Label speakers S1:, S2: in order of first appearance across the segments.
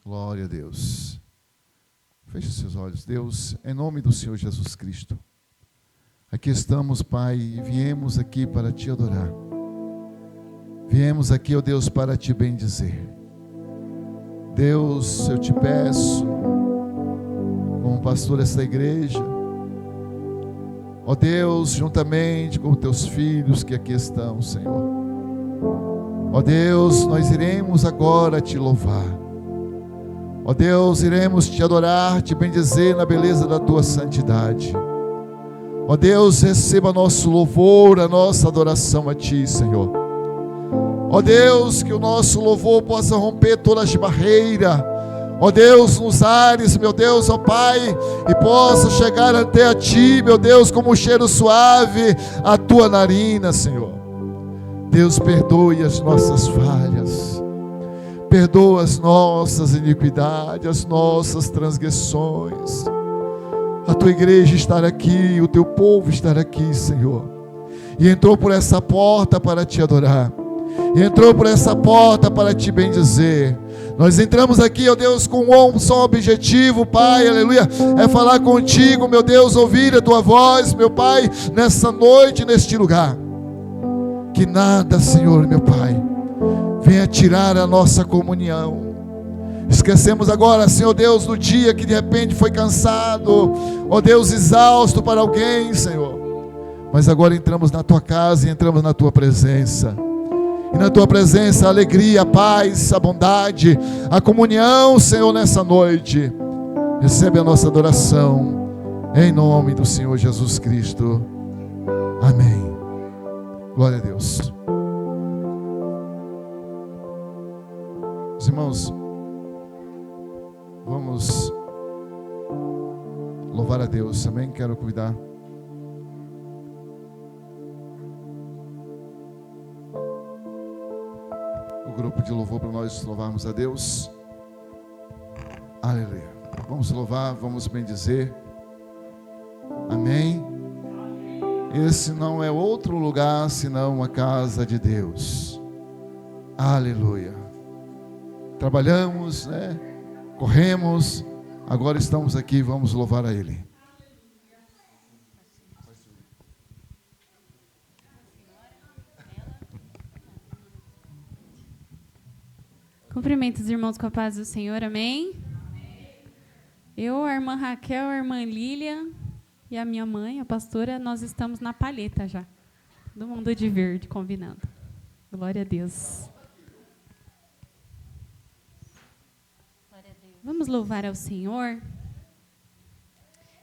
S1: Glória a Deus. Feche seus olhos. Deus, em nome do Senhor Jesus Cristo, aqui estamos, Pai, e viemos aqui para Te adorar. Viemos aqui, ó Deus, para Te bendizer. Deus, eu Te peço, como pastor desta igreja, ó Deus, juntamente com Teus filhos que aqui estão, Senhor. Ó Deus, nós iremos agora Te louvar. Ó Deus, iremos Te adorar, Te bendizer na beleza da Tua santidade. Ó Deus, receba nosso louvor, a nossa adoração a Ti, Senhor. Ó Deus, que o nosso louvor possa romper todas as barreiras, ó Deus, nos ares, meu Deus, ó Pai, e possa chegar até a Ti, meu Deus, como um cheiro suave, a Tua narina, Senhor. Deus, perdoe as nossas falhas. Perdoa as nossas iniquidades, as nossas transgressões. A Tua igreja estar aqui, o Teu povo estar aqui, Senhor. E entrou por essa porta para Te adorar. E entrou por essa porta para Te bendizer. Nós entramos aqui, ó Deus, com um só objetivo, Pai, aleluia. É falar contigo, meu Deus, ouvir a Tua voz, meu Pai, nessa noite, neste lugar. Que nada, Senhor, meu Pai, venha tirar a nossa comunhão. Esquecemos agora, Senhor Deus, do dia que de repente foi cansado, ó Deus, exausto para alguém, Senhor. Mas agora entramos na Tua casa e entramos na Tua presença. E na Tua presença a alegria, a paz, a bondade, a comunhão, Senhor, nessa noite. Recebe a nossa adoração, em nome do Senhor Jesus Cristo. Amém. Glória a Deus. Os irmãos, vamos louvar a Deus. Também quero convidar o grupo de louvor para nós louvarmos a Deus. Aleluia. Vamos louvar, vamos bendizer. Amém. Esse não é outro lugar senão a casa de Deus. Aleluia. Trabalhamos, né? Corremos, agora estamos aqui, vamos louvar a Ele.
S2: Cumprimento os irmãos com a paz do Senhor, amém? Eu, a irmã Raquel, a irmã Lília e a minha mãe, a pastora, nós estamos na palheta já. Todo mundo de verde, combinando. Glória a Deus. Vamos louvar ao Senhor.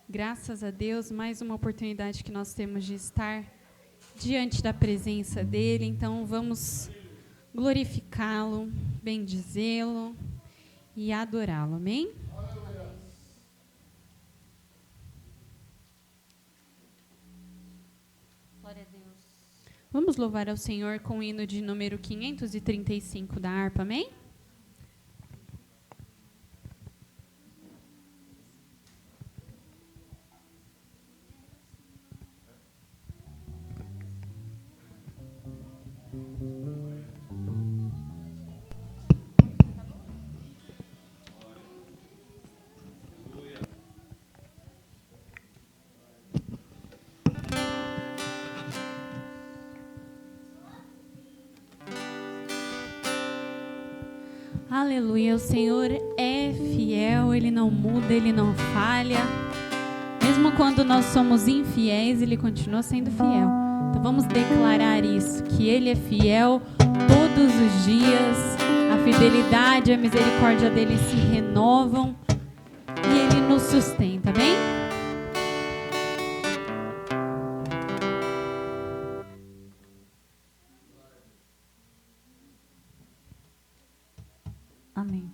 S2: Graças a Deus, mais uma oportunidade que nós temos de estar diante da presença dEle. Então, vamos glorificá-lo, bendizê-lo e adorá-lo. Amém? Glória a Deus. Vamos louvar ao Senhor com o hino de número 535 da harpa. Amém? Aleluia, o Senhor é fiel, Ele não muda, Ele não falha. Mesmo quando nós somos infiéis, Ele continua sendo fiel. Então vamos declarar isso, que Ele é fiel todos os dias. A fidelidade e a misericórdia dEle se renovam e Ele nos sustenta, amém? Amém.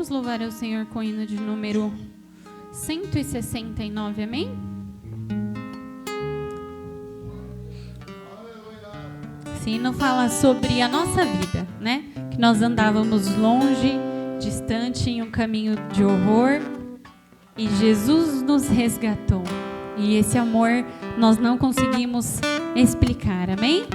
S2: Vamos louvar ao Senhor com o hino de número 169, amém? Esse hino fala sobre a nossa vida, né? Que nós andávamos longe, distante, em um caminho de horror, e Jesus nos resgatou. E esse amor nós não conseguimos explicar, amém?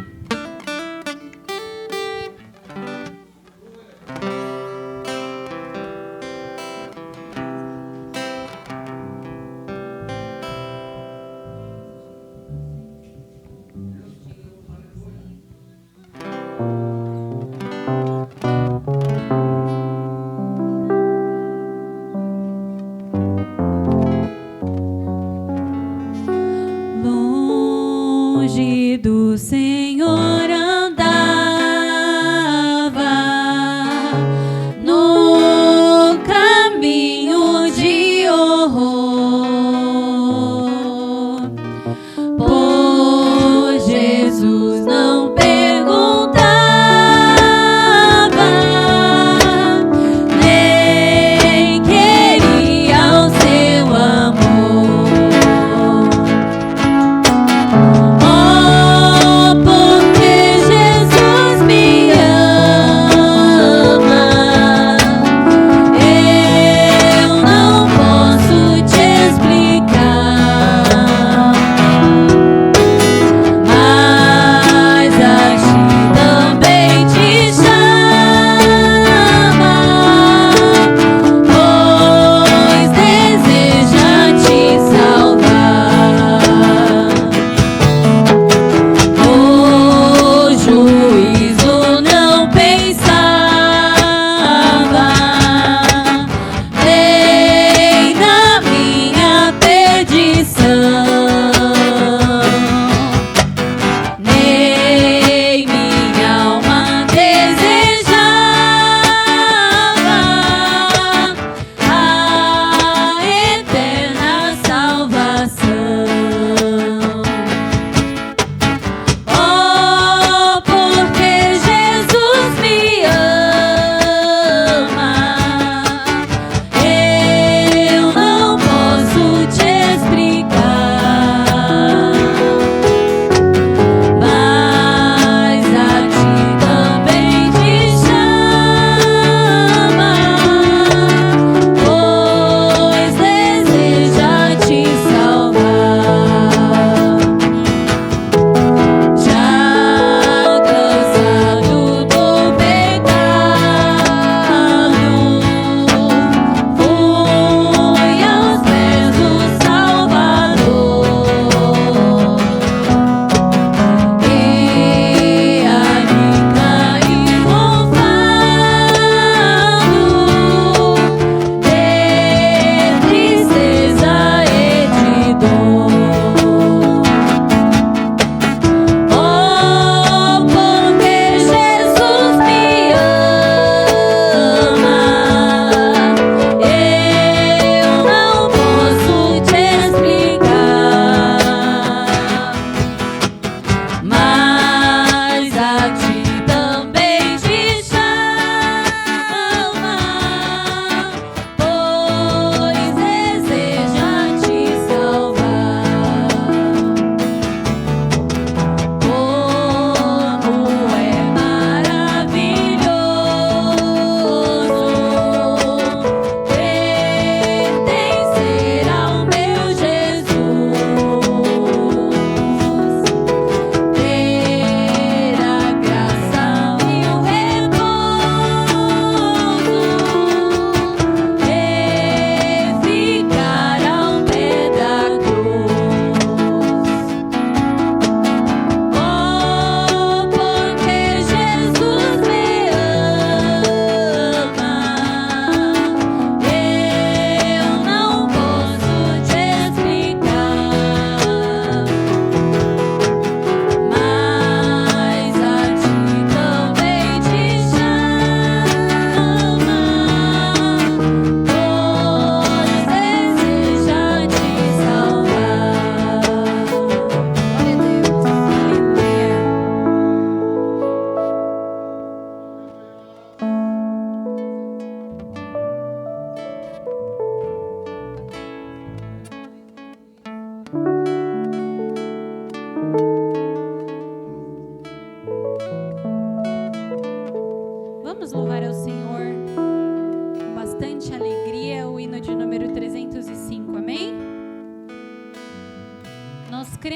S3: Longe do Senhor andava, no caminho de horror, pois Jesus não perguntava, nem queria o seu amor. Oh,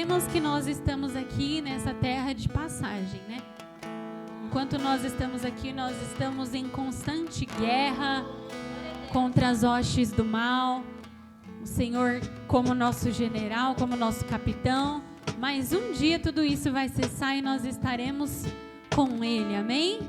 S2: sabemos que nós estamos aqui nessa terra de passagem, né? Enquanto nós estamos aqui, nós estamos em constante guerra contra as hostes do mal. O Senhor como nosso general, como nosso capitão. Mas um dia tudo isso vai cessar e nós estaremos com Ele, amém?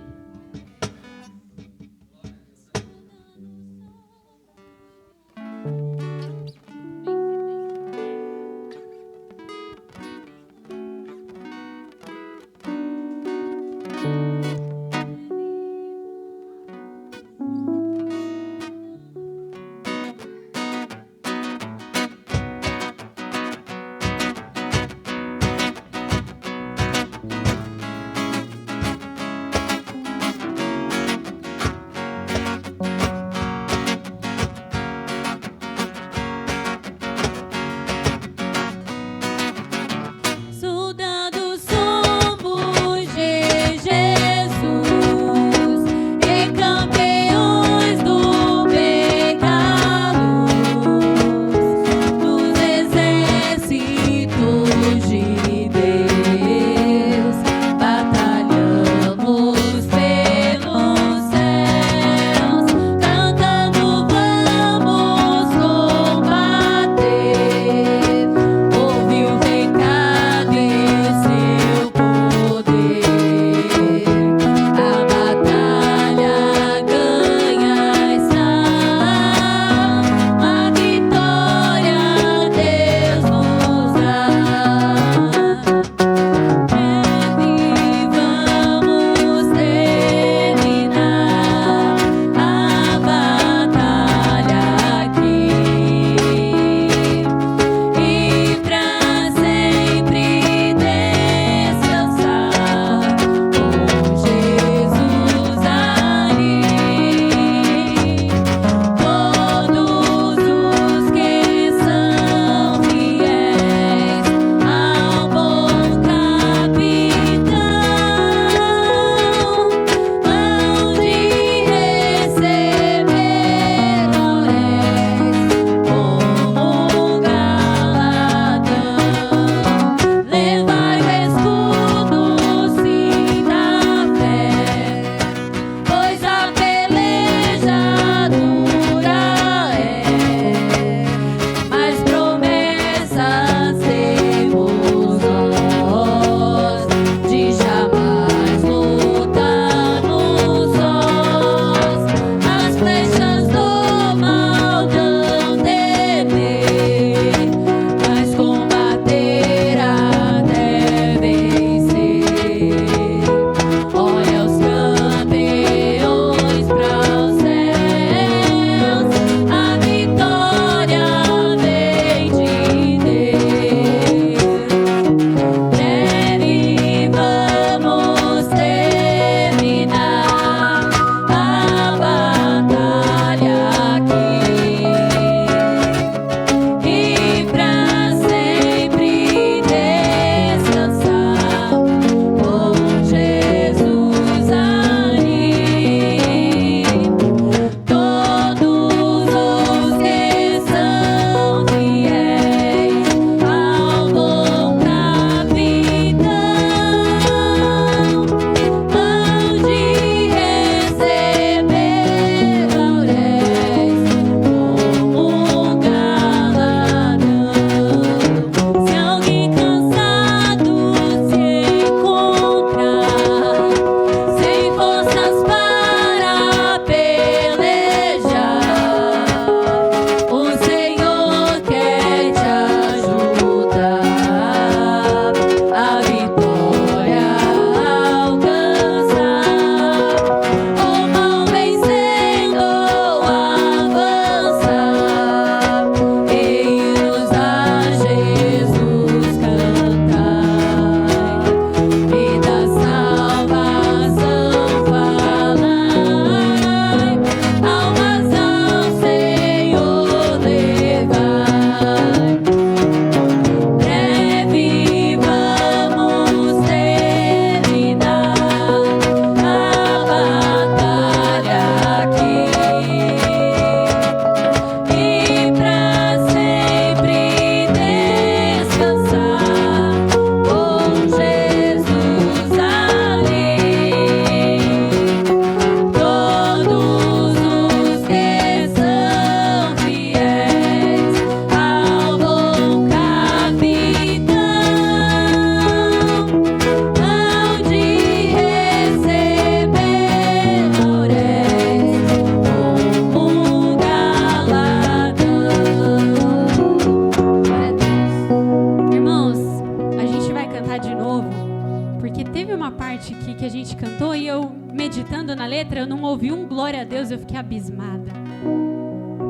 S2: parte que a gente cantou e eu, meditando na letra, eu não ouvi um glória a Deus, eu fiquei abismada.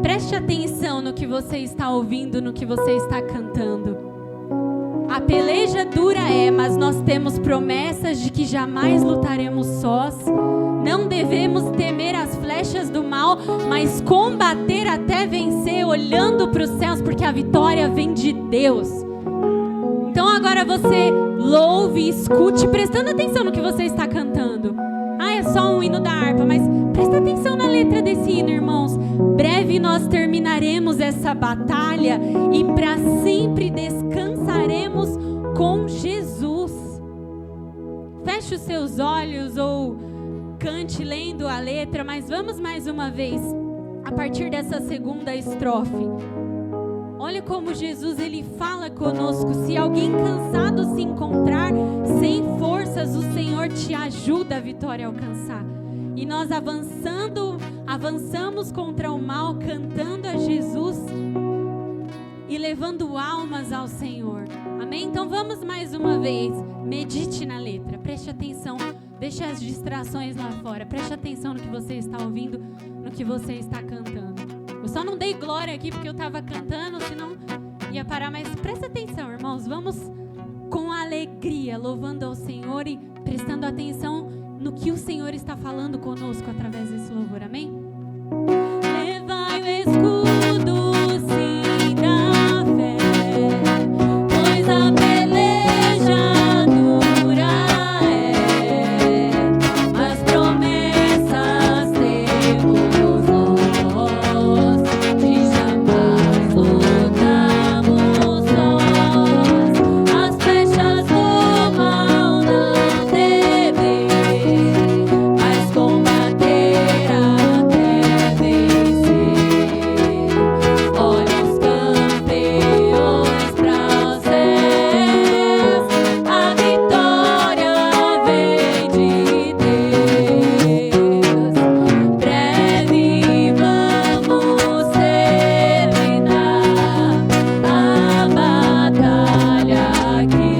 S2: Preste atenção no que você está ouvindo, no que você está cantando. A peleja dura mas nós temos promessas de que jamais lutaremos sós. Não devemos temer as flechas do mal, mas combater até vencer, olhando para os céus, porque a vitória vem de Deus. Então agora você louve, escute, prestando atenção no que você está cantando. É só um hino da harpa, mas presta atenção na letra desse hino, irmãos. Breve nós terminaremos essa batalha e para sempre descansaremos com Jesus. Feche os seus olhos ou cante lendo a letra, mas vamos mais uma vez, a partir dessa segunda estrofe. Olha como Jesus, ele fala conosco. Se alguém cansado se encontrar, sem forças, o Senhor te ajuda a vitória a alcançar. E nós avançamos contra o mal, cantando a Jesus e levando almas ao Senhor. Amém? Então vamos mais uma vez, medite na letra, preste atenção, deixe as distrações lá fora, preste atenção no que você está ouvindo, no que você está cantando. Eu só não dei glória aqui porque eu estava cantando, senão ia parar, mas presta atenção, irmãos, vamos com alegria, louvando ao Senhor e prestando atenção no que o Senhor está falando conosco através desse louvor, amém? Levai o escudo, sim, da fé, pois a peleja dura as promessas temos nós, de jamais lutamos nós, as flechas do mal não devem, mas combater até vencer. Olha os campeões pras céus, a vitória vem de Deus. Breve vamos terminar a batalha aqui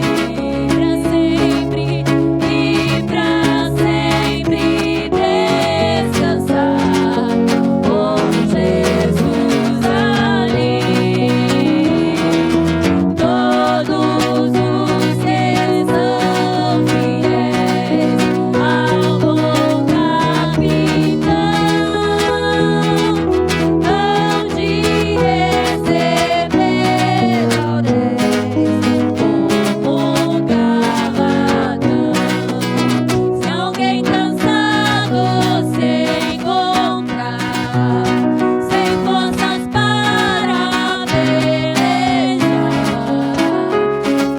S2: pra sempre e pra sempre descansar com Jesus ali. Todos os que são fiéis ao bom capitão hão de receber laurés como galardão. Se alguém cansado se encontrar, sem forças para pelejar,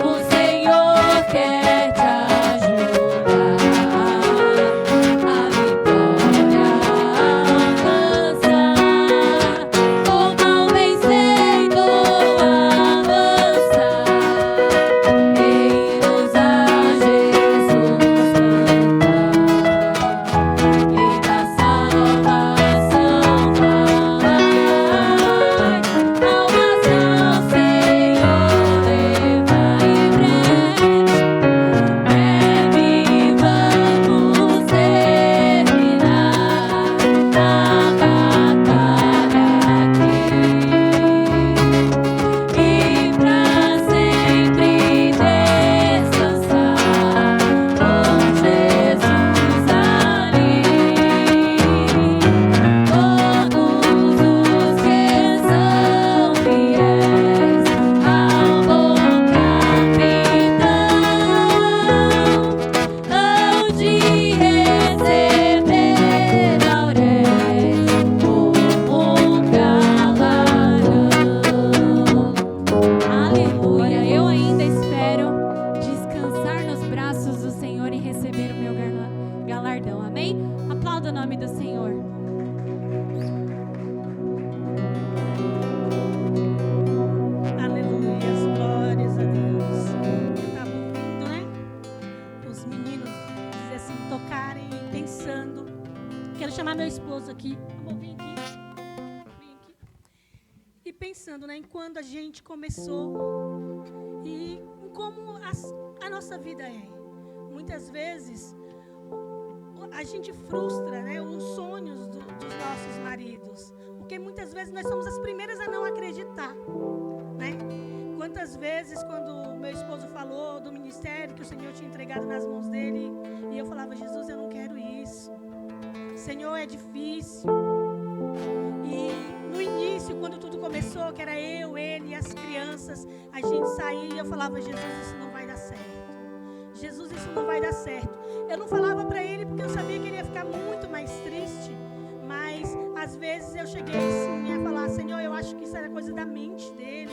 S2: o Senhor quer te ajudar a vitória alcançar. O mal vencendo avançar, hinos a Jesus cantar, e da salvação falar, almas ao Senhor levar em breve. Breve vamos terminar a batalha aqui e pra sempre descansar com Jesus ali. Todos os que são fiéis ao bom capitão hão de receber laurés como galardão. Aleluia! Eu ainda espero descansar nos braços do Senhor e receber o meu galardão. Amém? Aplauda o nome do Senhor.
S4: Aleluia, glórias a Deus. Eu estava ouvindo, né? Os meninos dizer assim, tocarem e pensando. Quero chamar meu esposo aqui. Amor, vem aqui. Vem aqui. E pensando, né? Em quando a gente começou e em como a nossa vida é. muitas vezes a gente frustra, né, os sonhos dos nossos maridos, porque muitas vezes nós somos as primeiras a não acreditar, né? Quantas vezes, quando meu esposo falou do ministério que o Senhor tinha entregado nas mãos dele, e eu falava: Jesus, eu não quero isso, Senhor, é difícil. E no início, quando tudo começou, que era eu, ele e as crianças, a gente saía e eu falava: Jesus, isso não vai dar certo. Jesus, isso não vai dar certo. Eu não falava para ele porque eu sabia que ele ia ficar muito mais triste, mas às vezes eu cheguei sim a falar: Senhor, eu acho que isso era coisa da mente dele,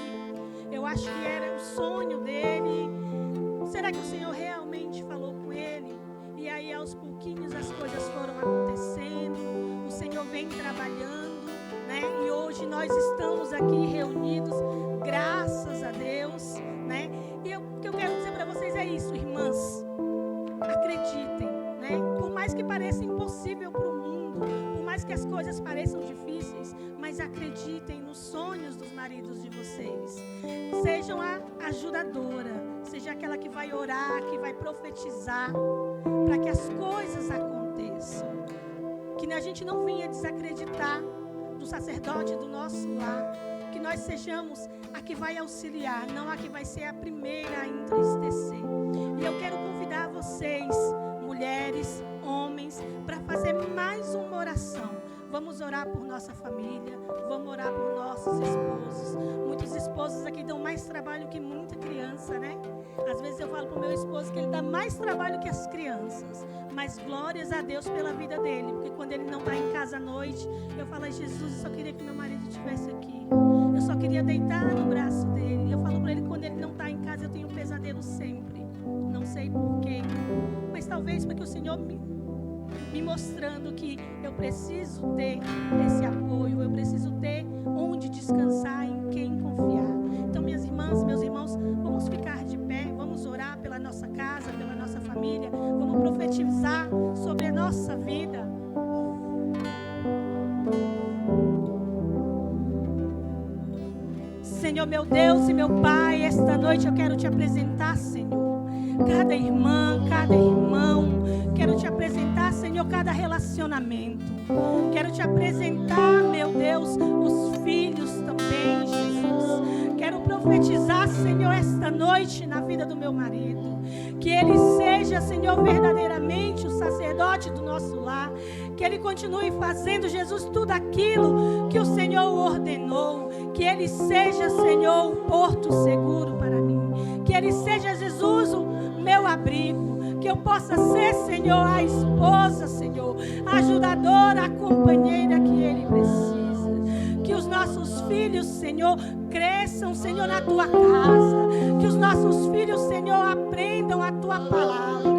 S4: eu acho que era o sonho dele. Será que o Senhor realmente falou com ele? E aí aos pouquinhos as coisas foram acontecendo, o Senhor vem trabalhando, né? E hoje nós estamos aqui reunidos, graças a Deus, né? E o que eu quero dizer para vocês é isso, irmãs, acreditem, né? Por mais que pareça impossível para o mundo, por mais que as coisas pareçam difíceis, mas acreditem nos sonhos dos maridos de vocês. Sejam a ajudadora, seja aquela que vai orar, que vai profetizar, para que as coisas aconteçam. Que a gente não venha desacreditar do sacerdote do nosso lar, que nós sejamos a que vai auxiliar, não a que vai ser a primeira a entristecer. E eu quero convidar vocês, mulheres, homens, para fazer mais uma oração. Vamos orar por nossa família, vamos orar por nossos esposos. Muitos esposos aqui dão mais trabalho que muita criança, né? Às vezes eu falo para o meu esposo que ele dá mais trabalho que as crianças, mas glórias a Deus pela vida dele, porque quando ele não está em casa à noite, eu falo: Jesus, eu só queria que meu marido estivesse aqui, eu só queria deitar no braço dele. Eu falo para ele que quando ele não está em casa, eu tenho um pesadelo sempre, não sei porquê, mas talvez porque o Senhor me mostrando que eu preciso ter esse apoio, eu preciso ter onde descansar, em quem confiar. Então, minhas irmãs, meus irmãos, vamos ficar de pé, vamos orar pela nossa casa, pela nossa família, vamos profetizar sobre a nossa vida. Senhor, meu Deus e meu Pai, esta noite eu quero te apresentar, Senhor, cada irmã, cada irmão. Quero te apresentar, Senhor, cada relacionamento. Quero te apresentar, meu Deus, os filhos também, Jesus. Quero profetizar, Senhor, esta noite na vida do meu marido. Que ele seja, Senhor, verdadeiramente o sacerdote do nosso lar. Que ele continue fazendo, Jesus, tudo aquilo que o Senhor ordenou. Que ele seja, Senhor, o porto seguro para mim. Que ele seja, Jesus, o meu abrigo. Que eu possa ser, Senhor, a esposa, Senhor, a ajudadora, a companheira que ele precisa. Que os nossos filhos, Senhor, cresçam, Senhor, na tua casa. Que os nossos filhos, Senhor, aprendam a tua palavra.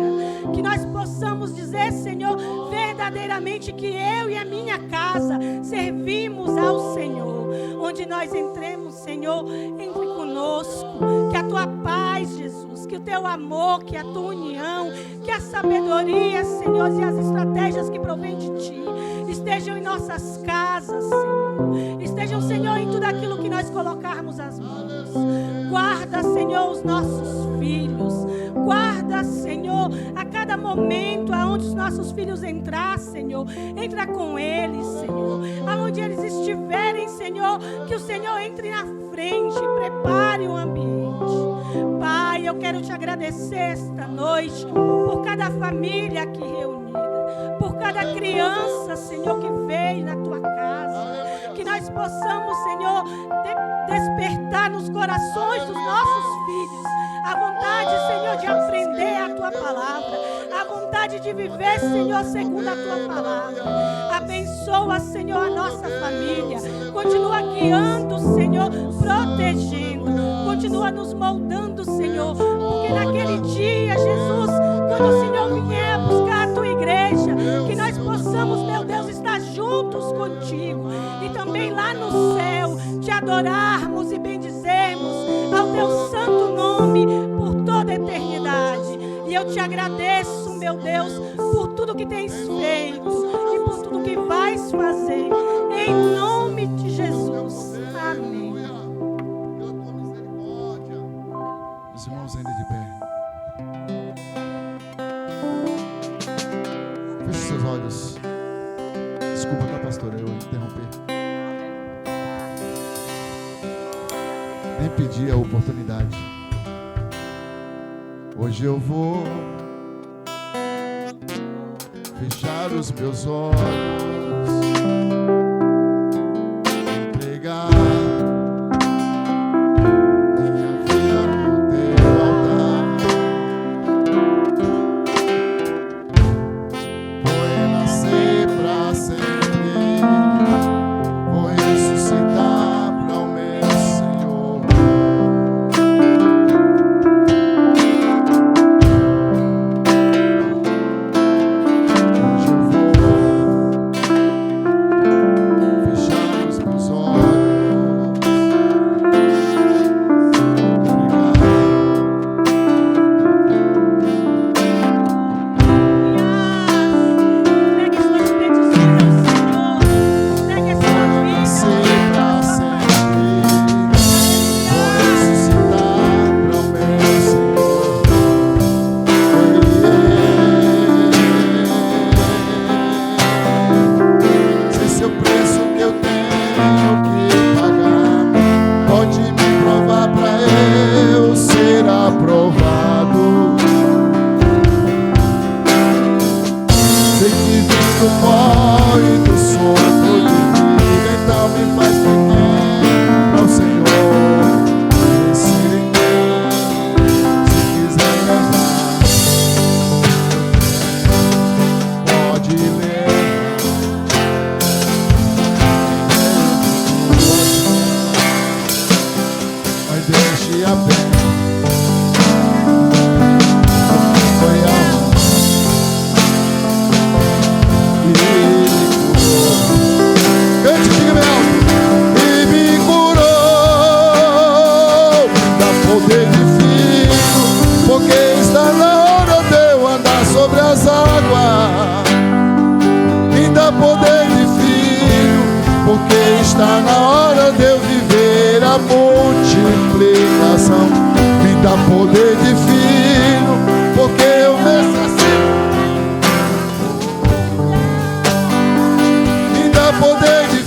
S4: Que nós possamos dizer, Senhor, verdadeiramente que eu e a minha casa servimos ao Senhor. Onde nós entremos, Senhor, entre conosco. Que a tua paz, Jesus, que o teu amor, que a tua união, que a sabedoria, Senhor, e as estratégias que provém de ti estejam em nossas casas, Senhor. Estejam, Senhor, em tudo aquilo que nós colocarmos as mãos. Guarda, Senhor, os nossos filhos. Guarda, Senhor, a cada momento aonde os nossos filhos entrar, Senhor, entra com eles, Senhor. Aonde eles estiverem, Senhor, que o Senhor entre na frente, prepare o ambiente. Pai, eu quero te agradecer esta noite por cada família aqui reunida, por cada criança, Senhor, que veio na tua casa. Que nós possamos, Senhor, despertar nos corações dos nossos filhos a vontade, Senhor, de aprender a tua palavra, a vontade de viver, Senhor, segundo a tua palavra. Abençoa, Senhor, a nossa família. Continua guiando, Senhor, protegendo. Continua nos moldando, Senhor, porque naquele dia, Jesus, quando o Senhor vier buscar a tua igreja, que nós possamos, meu Deus, estar juntos contigo e também lá no céu te adorarmos e bendizermos ao teu santo nome por toda a eternidade. E eu te agradeço, meu Deus, por tudo que tens feito e por tudo que vais fazer, em nome de Jesus. Amém.
S1: Os irmãos ainda de pé. seus olhos. Desculpa, tá, pastora, eu interrompi. Nem pedi a oportunidade. Hoje eu vou fechar os meus olhos, entregar minha vida no teu altar. Vou renascer pra sempre, vou ressuscitar para o meu Senhor. Hoje eu vou fechar os meus olhos,
S4: Pegue suas petições ao Senhor. Pegue a sua vida.
S1: renascer pra sempre, vou ressuscitar para o meu Senhor. Se esse é o preço que eu tenho que pagar, pode me provar pra eu ser aprovado. Sei que vim do pó e do sopro de vida, então me faz pequeno ao Senhor. Crescer em mim, se quiser levar, pode levar. Mas deixe a pena. Foi a mão e me curou. Cante, diga bem alto. E me curou. Dá poder divino, porque está na hora de eu andar sobre as águas. Me dá poder divino, porque está na hora de eu viver a multiplicação. Me dá poder divino, porque eu necessito. Me dá poder divino.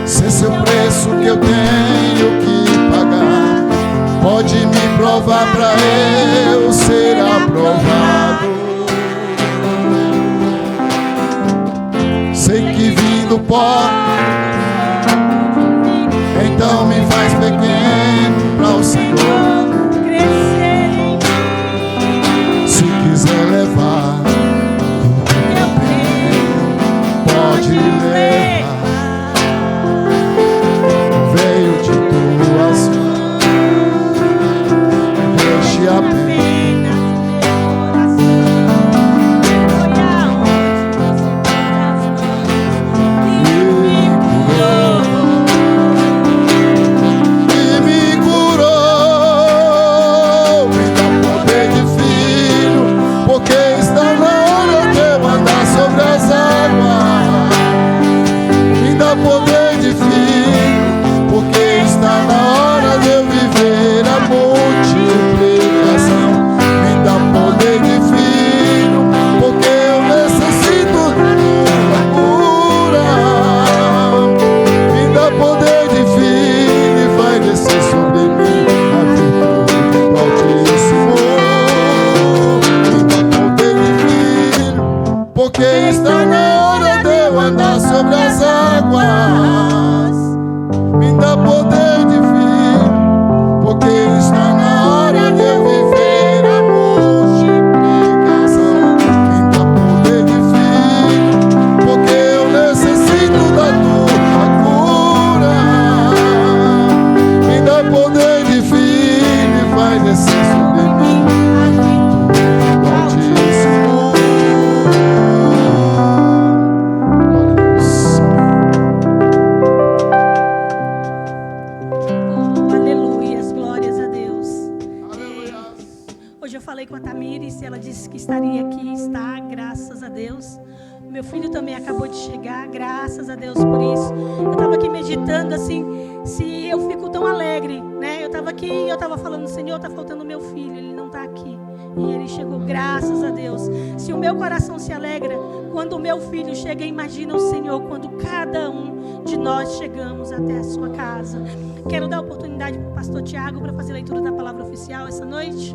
S1: Se esse é o preço que eu tenho que pagar, pode me provar pra eu ser aprovado. Sei que vim do pó, então me faz pequeno para o Senhor.
S4: Crescer em mim.
S1: Se quiser levar,
S4: Eu creio.
S1: pode levar. Veio de tuas mãos, deixe a pena. E me curou, me dá poder divino, porque está na hora de eu andar sobre as águas. Me dá poder divino, porque está na hora de eu viver a multiplicação. Me dá poder divino, porque eu necessito da cura. Me dá poder divino e vai descer sobre mim a virtude do Altíssimo. Me dá poder divino, porque está na hora de eu andar sobre as águas. Me dá poder divino, porque está na hora de eu viver a multiplicação. Me dá poder divino, porque eu necessito da tua cura. Me dá poder divino e vai descer sobre mim a virtude do Altíssimo. Glória a Deus.
S4: Oh, aleluias, glórias a Deus.
S1: Aleluia.
S4: Hoje eu falei com a Tamires e ela disse que estaria aqui, está, graças a Deus. Meu filho também acabou de chegar, graças a Deus por isso. Eu estava aqui meditando assim, se eu fico tão alegre, né? Eu estava aqui e eu estava falando, Senhor, está faltando meu filho, ele não está aqui. E ele chegou, graças a Deus. Se o meu coração se alegra quando o meu filho chega, imagina o Senhor quando cada um de nós chegamos até a sua casa. Quero dar a oportunidade para o pastor Tiago para fazer a leitura da palavra oficial essa noite.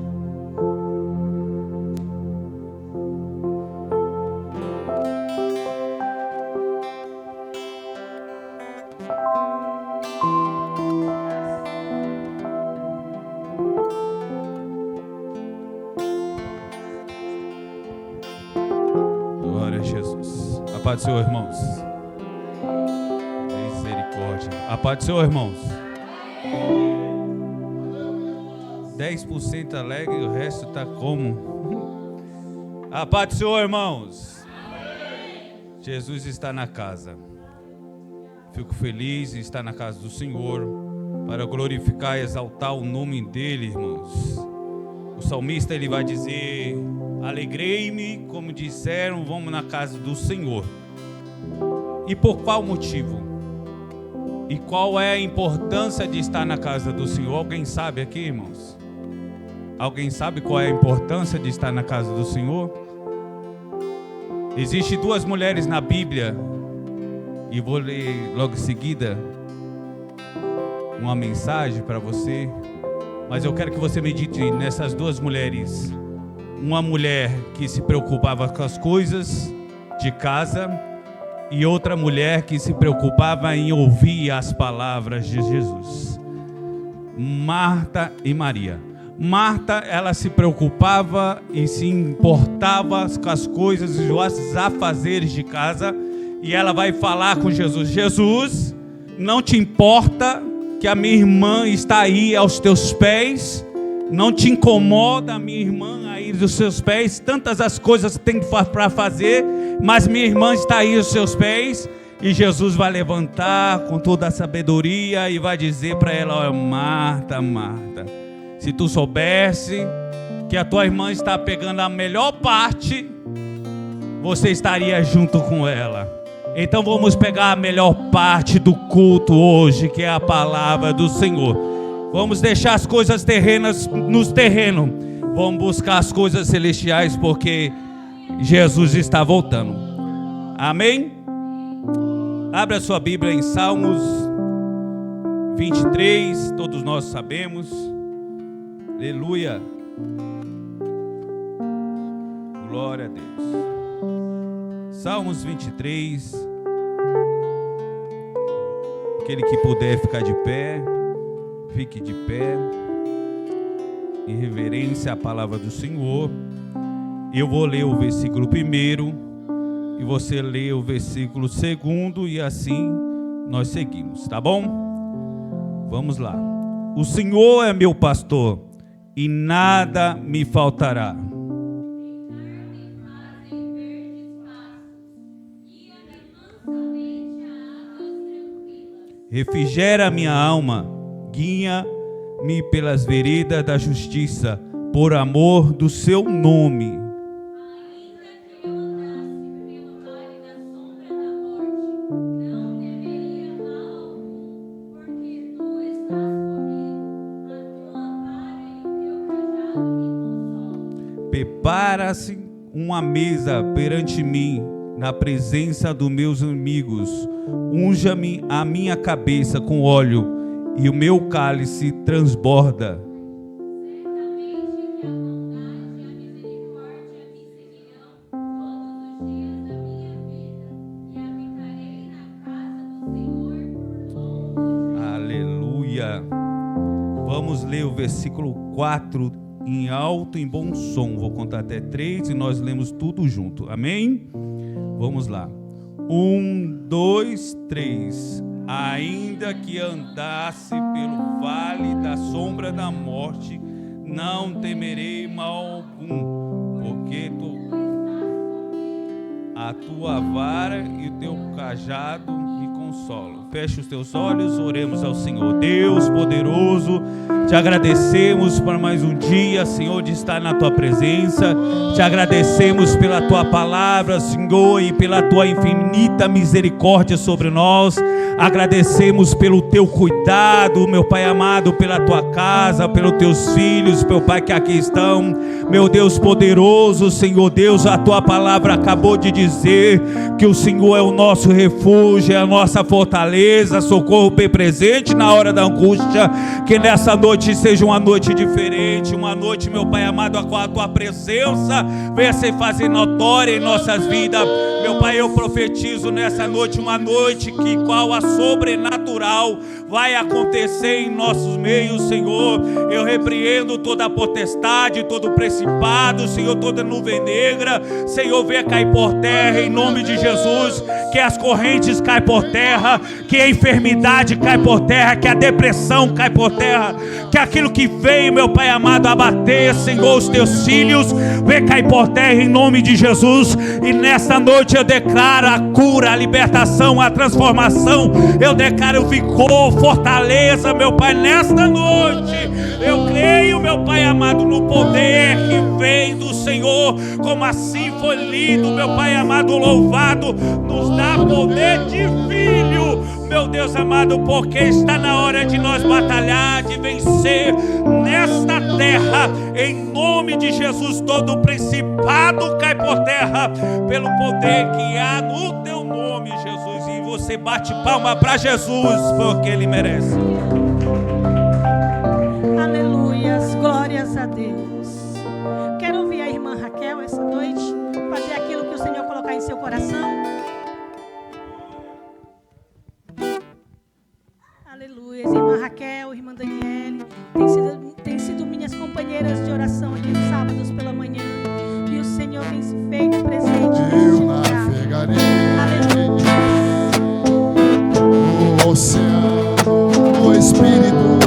S5: A paz do Senhor, irmãos. Misericórdia. A paz do Senhor, irmãos. 10% alegre e o resto está como? A paz do Senhor, irmãos. Jesus está na casa. Fico feliz em estar na casa do Senhor para glorificar e exaltar o nome dele, irmãos. O salmista ele vai dizer: alegrei-me, como disseram, vamos na casa do Senhor. E por qual motivo? E qual é a importância de estar na casa do Senhor? Alguém sabe aqui, irmãos? Alguém sabe qual é a importância de estar na casa do Senhor? Existem duas mulheres na Bíblia, e vou ler logo em seguida uma mensagem para você, mas eu quero que você medite nessas duas mulheres. Uma mulher que se preocupava com as coisas de casa e outra mulher que se preocupava em ouvir as palavras de Jesus. Marta e Maria. Marta, ela se preocupava e se importava com as coisas e os afazeres de casa, e ela vai falar com Jesus: Jesus, não te importa que a minha irmã está aí aos teus pés? Não te incomoda a minha irmã aí dos seus pés? Tantas as coisas que tem para fazer, mas minha irmã está aí aos seus pés. E Jesus vai levantar com toda a sabedoria e vai dizer para ela: olha, Marta, Marta, se tu soubesse que a tua irmã está pegando a melhor parte, você estaria junto com ela. Então vamos pegar a melhor parte do culto hoje, que é a palavra do Senhor. Vamos deixar as coisas terrenas nos terrenos. Vamos buscar as coisas celestiais, porque Jesus está voltando. Amém? Abra a sua Bíblia em Salmos 23. Todos nós sabemos. Aleluia. Glória a Deus. Salmos 23. Aquele que puder ficar de pé, fique de pé, em reverência à palavra do Senhor. Eu vou ler o versículo 1 e você lê o versículo 2 e assim nós seguimos, tá bom? Vamos lá. O Senhor é meu pastor e nada me faltará. Refrigera a minha alma, guia-me pelas veredas da justiça, por amor do seu nome. Prepara-se uma mesa perante mim, na presença dos meus inimigos. Unja-me a minha cabeça com óleo, e o meu cálice transborda. Aleluia. Vamos ler o versículo 4 em alto, em bom som. Vou contar até 3 e nós lemos tudo junto. Amém? Vamos lá. 1, 2, 3. Ainda que andasse pelo vale da sombra da morte, não temerei mal algum, porque a tua vara e o teu cajado me um solo. Feche os teus olhos, oremos ao Senhor. Deus poderoso, te agradecemos por mais um dia, Senhor, de estar na tua presença. Te agradecemos pela tua palavra, Senhor, e pela tua infinita misericórdia sobre nós. Agradecemos pelo teu cuidado, meu Pai amado, pela tua casa, pelos teus filhos, meu Pai, que aqui estão. Meu Deus poderoso, Senhor Deus, a tua palavra acabou de dizer que o Senhor é o nosso refúgio, é a nossa fortaleza, socorro bem presente na hora da angústia. Que nessa noite seja uma noite diferente, uma noite, meu Pai amado, a qual a tua presença venha se fazer notória em nossas vidas. Meu Pai, eu profetizo nessa noite, uma noite que qual a sobrenatural vai acontecer em nossos meios, Senhor. Eu repreendo toda a potestade, todo o principado, Senhor, toda nuvem negra, Senhor, venha cair por terra em nome de Jesus. Que as correntes caem por terra, que a enfermidade cai por terra, que a depressão cai por terra, que aquilo que veio, meu Pai amado, abater, Senhor, os teus filhos, venha cair por terra em nome de Jesus. E nesta noite eu declaro a cura, a libertação, a transformação. Eu declaro vigor, fortaleza, meu Pai, nesta noite. Eu creio, meu Pai amado, no poder que vem do Senhor. Como assim foi lido, meu Pai amado, louvado. Nos dá poder de filho, meu Deus amado, porque está na hora de nós batalhar, de vencer nesta terra. Em nome de Jesus, todo principado cai por terra, pelo poder que há no teu nome, Jesus. E você bate palma para Jesus, porque Ele merece.
S4: Aleluias, glórias a Deus. Quero ouvir a irmã Raquel essa noite, fazer aquilo que o Senhor colocar em seu coração. Aleluia, irmã Raquel, irmã Daniele, tem sido minhas companheiras de oração aqui nos sábados pela manhã. E o Senhor tem se feito presente neste lugar. Aleluia.
S1: O oceano, o Espírito.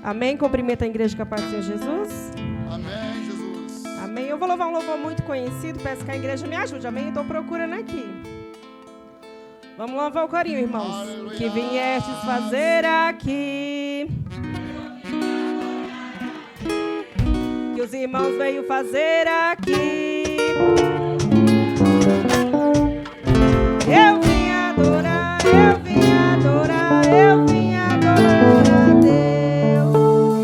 S6: Amém? Cumprimenta a igreja com a paz do Senhor Jesus.
S1: Amém, Jesus.
S6: Amém. Eu vou louvar um louvor muito conhecido. Peço que a igreja me ajude. Amém? Estou procurando aqui. Vamos louvar o corinho, irmãos. Aleluia. Que viestes fazer aqui. Que os irmãos veio fazer aqui. Eu vim adorar, eu vim adorar, eu vim adorar a Deus.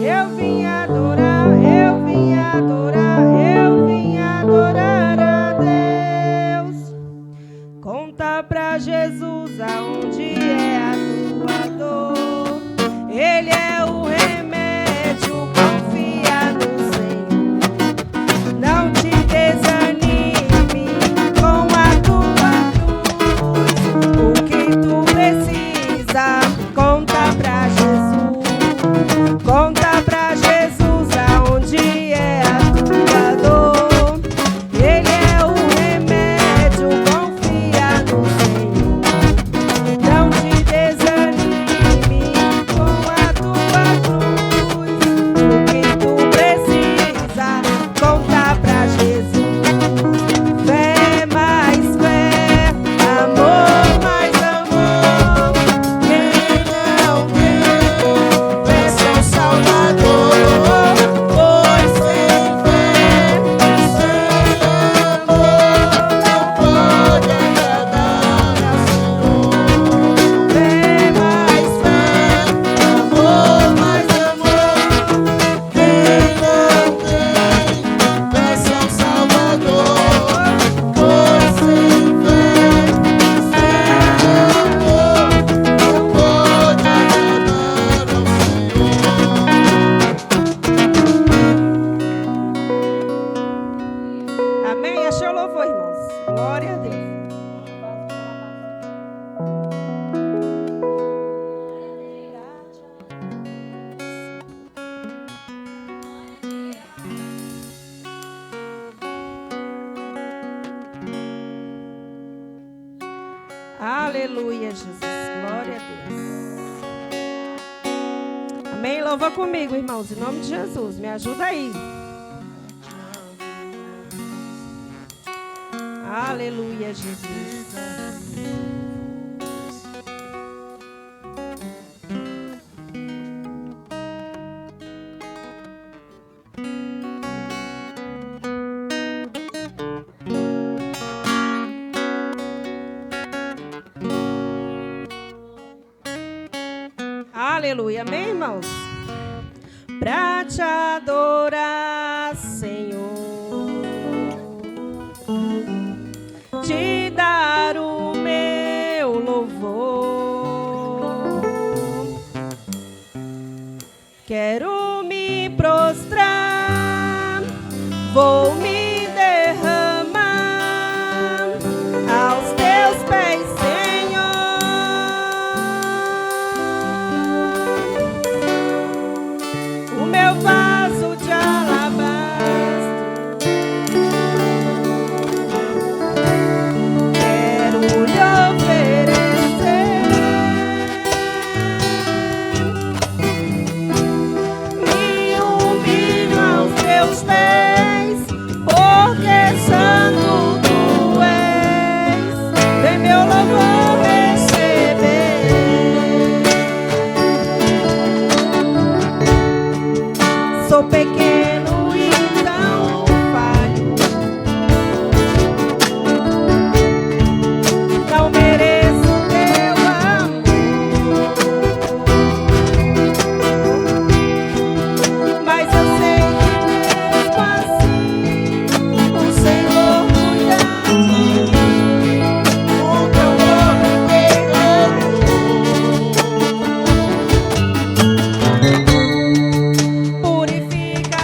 S6: Eu vim adorar, eu vim adorar, eu vim adorar a Deus. Conta pra Jesus aonde é a tua dor. Ele é o remédio, confia no Senhor. Não te desanime com a tua cruz. O que tu precisa, conta pra Jesus. Conta pra Jesus aonde é a tua dor. Ele é o remédio, confia no Senhor. Não te desanime com a tua cruz. O que tu precisa, conta pra Jesus. Fé mais fé, amor mais amor. Quem não crê, vê seu Salvador. Pois sem fé, sem amor, não pode agradar ao Senhor. Fé mais fé, amor mais amor. Quem não crê, vê seu Salvador. Pois sem fé, sem amor, não pode agradar ao Senhor. Amém? Achei o louvor, irmãos. Glória a Deus. Aleluia, Jesus. Glória a Deus. Amém? Louva comigo, irmãos, em nome de Jesus. Me ajuda aí. Aleluia, Jesus. Aleluia, amém, irmãos? Pra te adorar, Senhor, te dar o meu louvor, quero me prostrar, vou me derramar aos teus pés, meu vaso de alabastro, quero lhe oferecer me humilho aos teus pés, porque santo tu és, vem meu louvor receber. Sou pequeno e tão falho, não mereço teu amor, mas eu sei que mesmo assim o Senhor cuida de mim, o teu nome purifica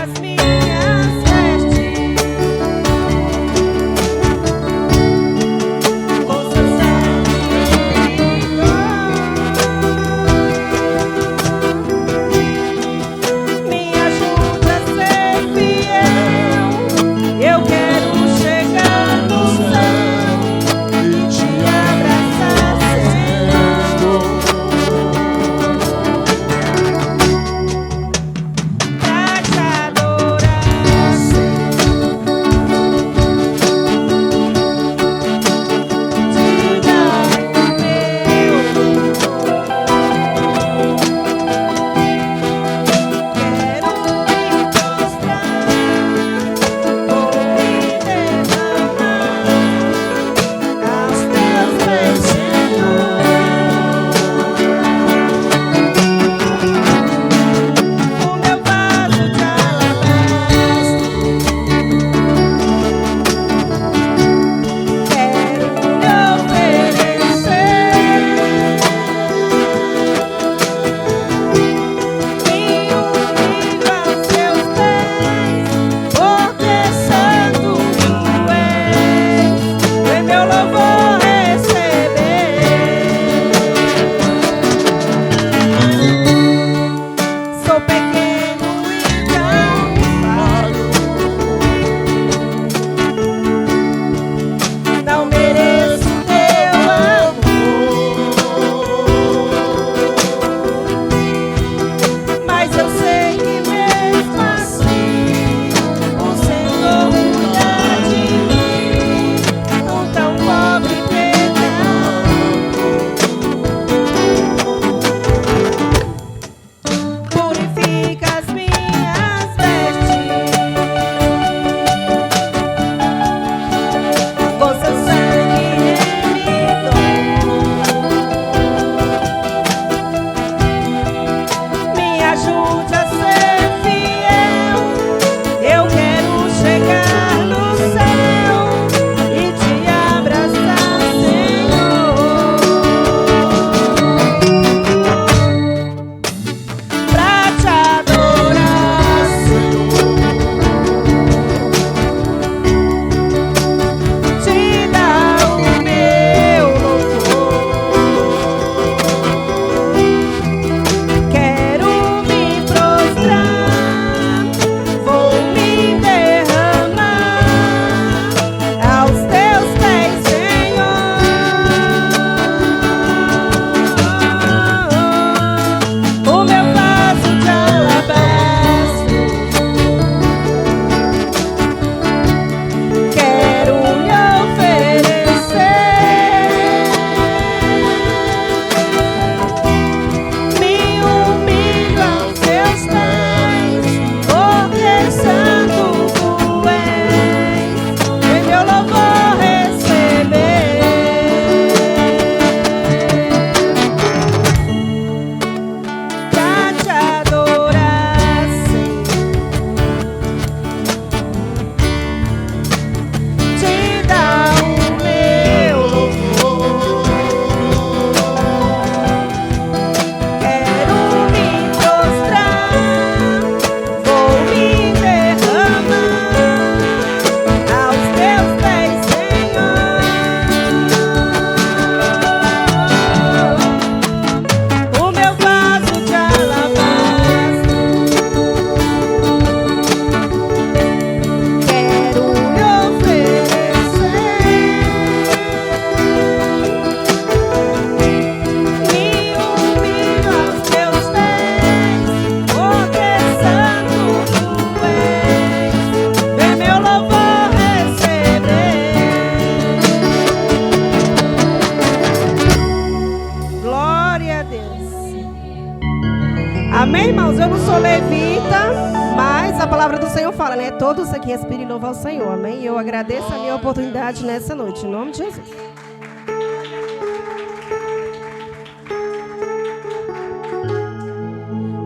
S6: Amém, irmãos? Eu não sou levita, mas a palavra do Senhor fala, né? Todos aqui respirem e louvam ao Senhor, amém? E eu agradeço a minha oportunidade nessa noite, em nome de Jesus.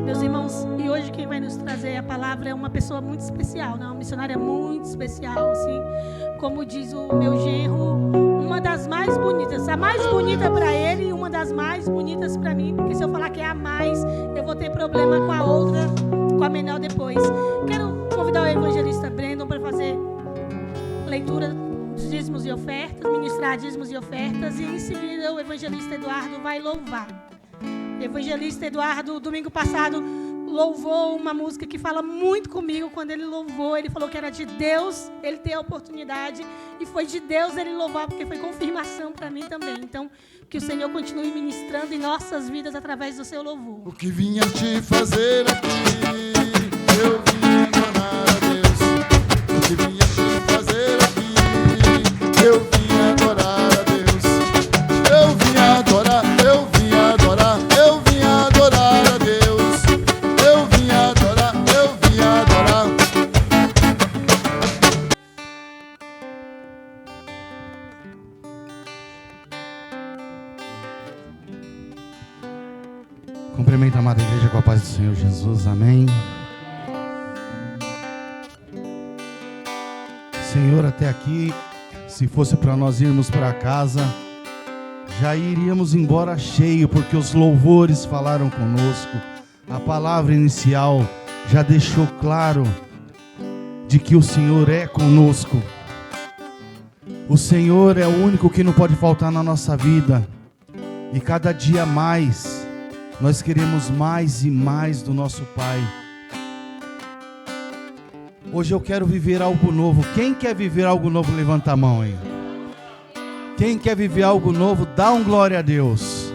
S4: Meus irmãos, e hoje quem vai nos trazer a palavra é uma pessoa muito especial, né? Uma missionária muito especial, assim, como diz o meu genro, uma das mais bonitas, a mais bonita para ele e uma das mais bonitas para mim, porque se eu falar que é a mais, eu vou ter problema com a outra, com a menor depois. Quero convidar o evangelista Brandon para fazer leitura dos dízimos e ofertas, ministrar dízimos e ofertas, e em seguida o evangelista Eduardo vai louvar. O evangelista Eduardo, domingo passado, louvou uma música que fala muito comigo. Quando ele louvou, ele falou que era de Deus ele ter a oportunidade, e foi de Deus ele louvar, porque foi confirmação para mim também. Então, que o Senhor continue ministrando em nossas vidas através do seu louvor.
S1: O que vinha te fazer aqui, eu vim adorar a Deus. O que vinha te fazer aqui, eu vim adorar a Deus. Eu vim adorar, eu vim adorar, eu vim adorar a Deus. Eu vim adorar, eu vim adorar.
S7: Cumprimento a amada igreja com a paz do Senhor Jesus, amém. Senhor, até aqui, se fosse para nós irmos para casa, já iríamos embora cheio, porque os louvores falaram conosco. A palavra inicial já deixou claro de que o Senhor é conosco. O Senhor é o único que não pode faltar na nossa vida. E cada dia mais, nós queremos mais e mais do nosso Pai. Hoje eu quero viver algo novo. Quem quer viver algo novo, levanta a mão aí. Quem quer viver algo novo, dá um glória a Deus.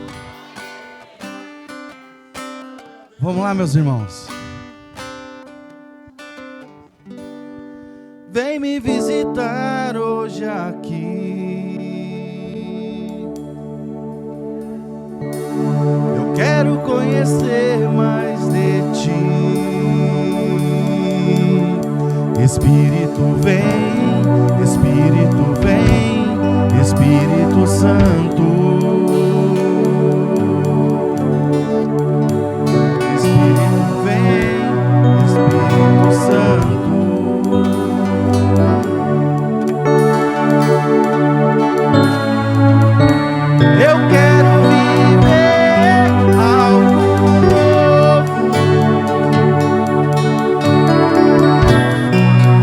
S7: Vamos lá, meus irmãos. Vem me visitar hoje aqui. Eu quero conhecer mais de ti. Espírito vem, Espírito vem, Espírito Santo. Espírito vem, Espírito Santo. Eu quero viver algo novo.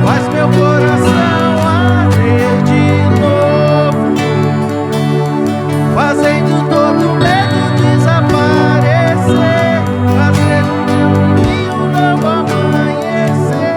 S7: Faz meu coração arder de novo, fazendo todo medo desaparecer, fazendo meu dia um novo amanhecer.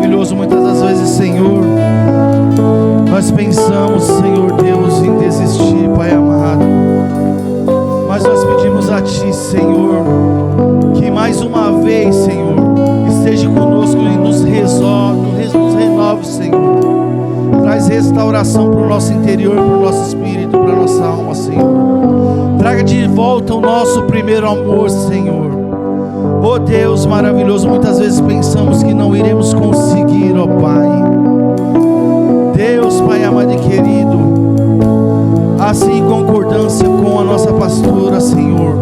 S7: maravilhoso, muitas das vezes, Senhor, nós pensamos, Senhor Deus, em desistir, Pai amado. Mas nós pedimos a Ti, Senhor, que mais uma vez, Senhor, esteja conosco e nos renove, Senhor. Traz restauração para o nosso interior, para o nosso espírito, para a nossa alma, Senhor. Traga de volta o nosso primeiro amor, Senhor. Oh Deus maravilhoso, muitas vezes pensamos que não iremos conseguir, ó Pai. Deus, Pai amado e querido, assim em concordância com a nossa pastora, Senhor,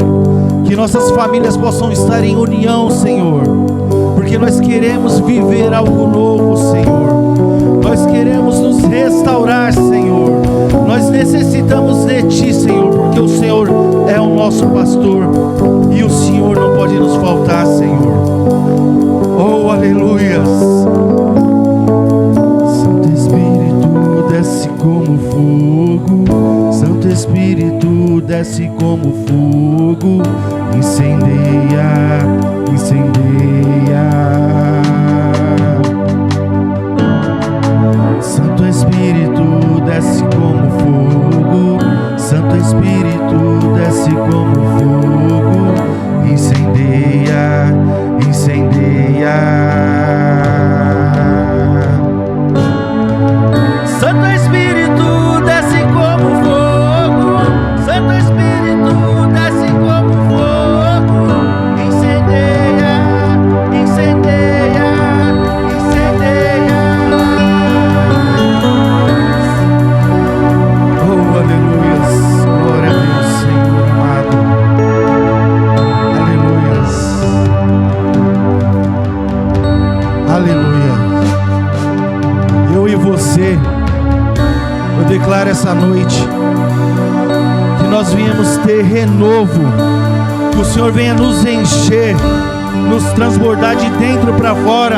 S7: que nossas famílias possam estar em união, Senhor, porque nós queremos viver algo novo, Senhor. Nós queremos nos restaurar, Senhor. Nós necessitamos de Ti, Senhor, porque o Senhor é o nosso pastor e o Senhor não pode nos faltar, Senhor. Oh, aleluias. Santo Espírito desce como fogo, Santo Espírito desce como fogo, incendeia, incendeia. Santo Espírito desce como fogo, Santo Espírito desce como fogo, incendeia, incendeia. Santo Espírito desce como fogo, Santo Espírito desce como fogo, incendeia, incendeia, incendeia. Oh, aleluias, glória a Deus, Senhor amado. Aleluias, aleluia. Eu e você, eu declaro essa noite que nós viemos ter renovo, que o Senhor venha nos encher, nos transbordar de dentro para fora.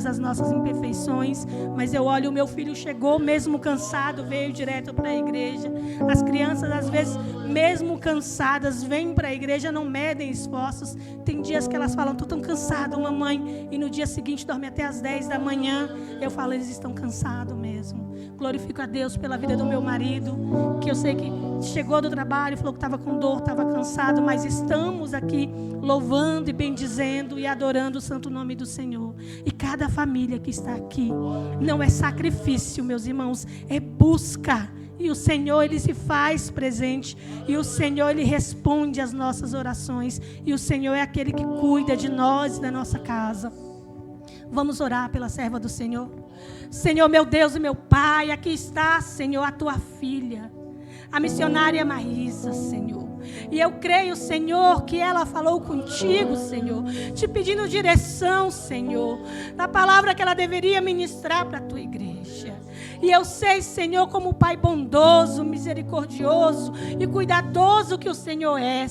S4: As nossas imperfeições, mas eu olho, o meu filho chegou mesmo cansado, veio direto para a igreja. As crianças às vezes mesmo cansadas vêm para a igreja, não medem esforços. Tem dias que elas falam, tô tão cansado, mamãe, e no dia seguinte dorme até às 10 da manhã. Eu falo, eles estão cansados mesmo. Glorifico a Deus pela vida do meu marido, que eu sei que chegou do trabalho, falou que estava com dor, estava cansado, mas estamos aqui louvando e bendizendo e adorando o santo nome do Senhor. E cada família que está aqui não é sacrifício, meus irmãos, é busca. E o Senhor, Ele se faz presente. E o Senhor, Ele responde às nossas orações. E o Senhor é aquele que cuida de nós e da nossa casa. Vamos orar pela serva do Senhor. Senhor, meu Deus e meu Pai, aqui está, Senhor, a tua filha, a missionária Marisa, Senhor. E eu creio, Senhor, que ela falou contigo, Senhor, te pedindo direção, Senhor, na palavra que ela deveria ministrar para a tua igreja. E eu sei, Senhor, como Pai bondoso, misericordioso e cuidadoso que o Senhor é.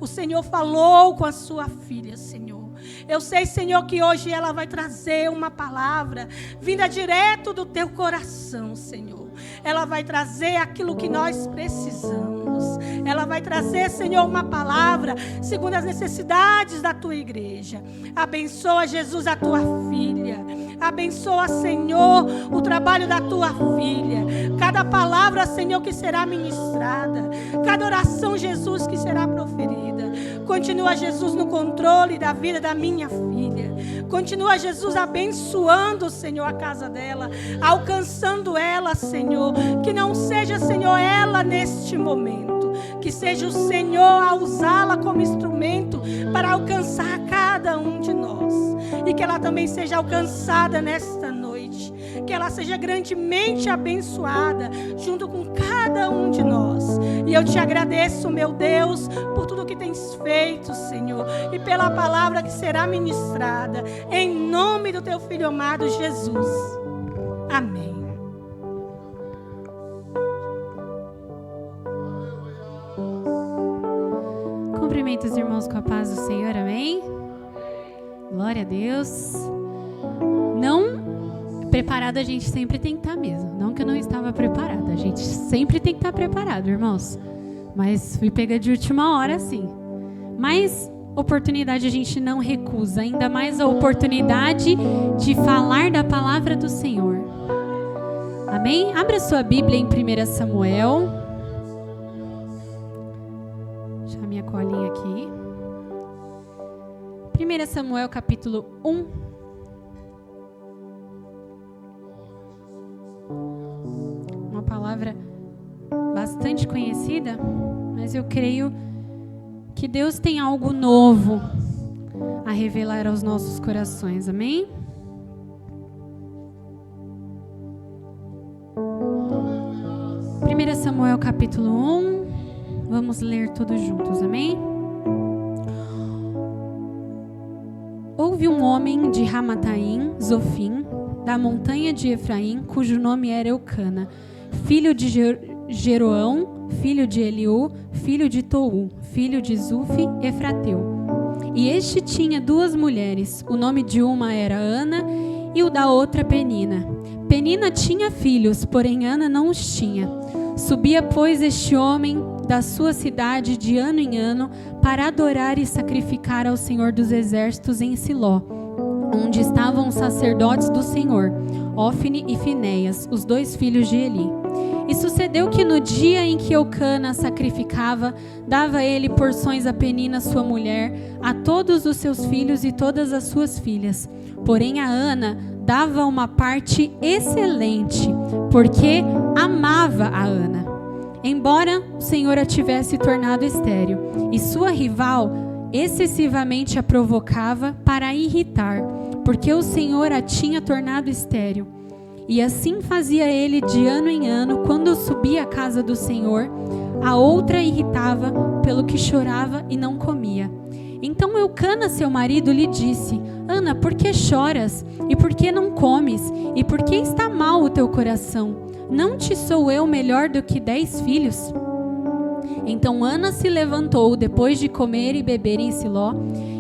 S4: O Senhor falou com a sua filha, Senhor. Eu sei, Senhor, que hoje ela vai trazer uma palavra vinda direto do teu coração, Senhor. Ela vai trazer aquilo que nós precisamos. Ela vai trazer, Senhor, uma palavra segundo as necessidades da tua igreja. Abençoa, Jesus, a tua filha. Abençoa, Senhor, o trabalho da tua filha. Cada palavra, Senhor, que será ministrada. Cada oração, Jesus, que será proferida. Continua, Jesus, no controle da vida da minha filha. Continua, Jesus, abençoando, Senhor, a casa dela. Alcançando ela, Senhor. Que não seja, Senhor, ela neste momento. Que seja o Senhor a usá-la como instrumento para alcançar cada um de nós. E que ela também seja alcançada nesta noite. Que ela seja grandemente abençoada junto com cada um de nós. E eu te agradeço, meu Deus, por tudo que tens feito, Senhor. E pela palavra que será ministrada. Em nome do teu Filho amado Jesus. Amém.
S2: Cumprimento os irmãos com a paz do Senhor, amém? Glória a Deus. Não preparado a gente sempre tem que estar mesmo. Não que eu não estava preparada, a gente sempre tem que estar preparado, irmãos. Mas fui pega de última hora, sim. Mas oportunidade a gente não recusa, ainda mais a oportunidade de falar da palavra do Senhor. Amém? Abra sua Bíblia em 1 Samuel. Deixa a minha colinha aqui. 1 Samuel capítulo 1. Uma palavra bastante conhecida, mas eu creio que Deus tem algo novo a revelar aos nossos corações. Amém? Samuel capítulo 1. Vamos ler todos juntos. Amém? Houve um homem de Ramataim, Zofim, da montanha de Efraim, cujo nome era Eucana, filho de Jeroão, filho de Eliú, filho de Tou, filho de Zufi, Efrateu. E este tinha 2 mulheres, o nome de uma era Ana e o da outra Penina. Penina tinha filhos, porém Ana não os tinha. Subia, pois, este homem da sua cidade de ano em ano para adorar e sacrificar ao Senhor dos Exércitos em Siló, onde estavam os sacerdotes do Senhor, Ofne e Finéias, os 2 filhos de Eli. E sucedeu que no dia em que Eucana sacrificava, dava ele porções a Penina, sua mulher, a todos os seus filhos e todas as suas filhas. Porém a Ana dava uma parte excelente, porque amava a Ana, embora o Senhor a tivesse tornado estéril, e sua rival excessivamente a provocava para a irritar, porque o Senhor a tinha tornado estéril. E assim fazia ele de ano em ano, quando subia à casa do Senhor, a outra irritava, pelo que chorava e não comia. Então Eucana, seu marido, lhe disse: Ana, por que choras? E por que não comes? E por que está mal o teu coração? Não te sou eu melhor do que 10 filhos? Então Ana se levantou depois de comer e beber em Siló,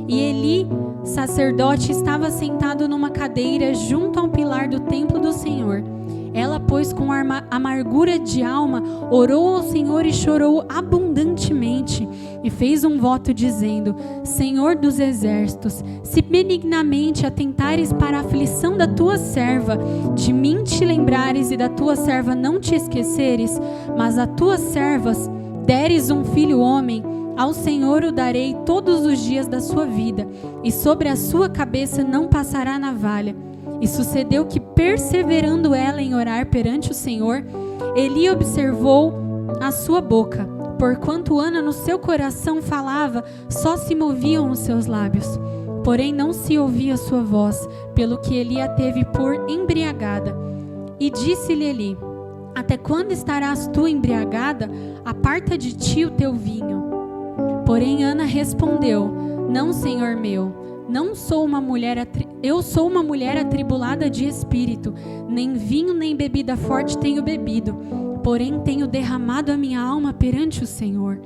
S2: e Eli, sacerdote, estava sentado numa cadeira junto ao pilar do templo do Senhor. Ela, pois, com amargura de alma, orou ao Senhor e chorou abundantemente, e fez um voto dizendo: Senhor dos exércitos, se benignamente atentares para a aflição da tua serva, de mim te lembrares e da tua serva não te esqueceres, mas a tuas servas deres um filho homem, ao Senhor o darei todos os dias da sua vida, e sobre a sua cabeça não passará navalha. E sucedeu que, perseverando ela em orar perante o Senhor, Eli observou a sua boca, porquanto Ana no seu coração falava, só se moviam os seus lábios. Porém não se ouvia a sua voz, pelo que Eli a teve por embriagada. E disse-lhe Eli: Até quando estarás tu embriagada? Aparta de ti o teu vinho. Porém Ana respondeu: Não, Senhor meu, eu sou uma mulher atribulada de espírito, nem vinho nem bebida forte tenho bebido, porém tenho derramado a minha alma perante o Senhor.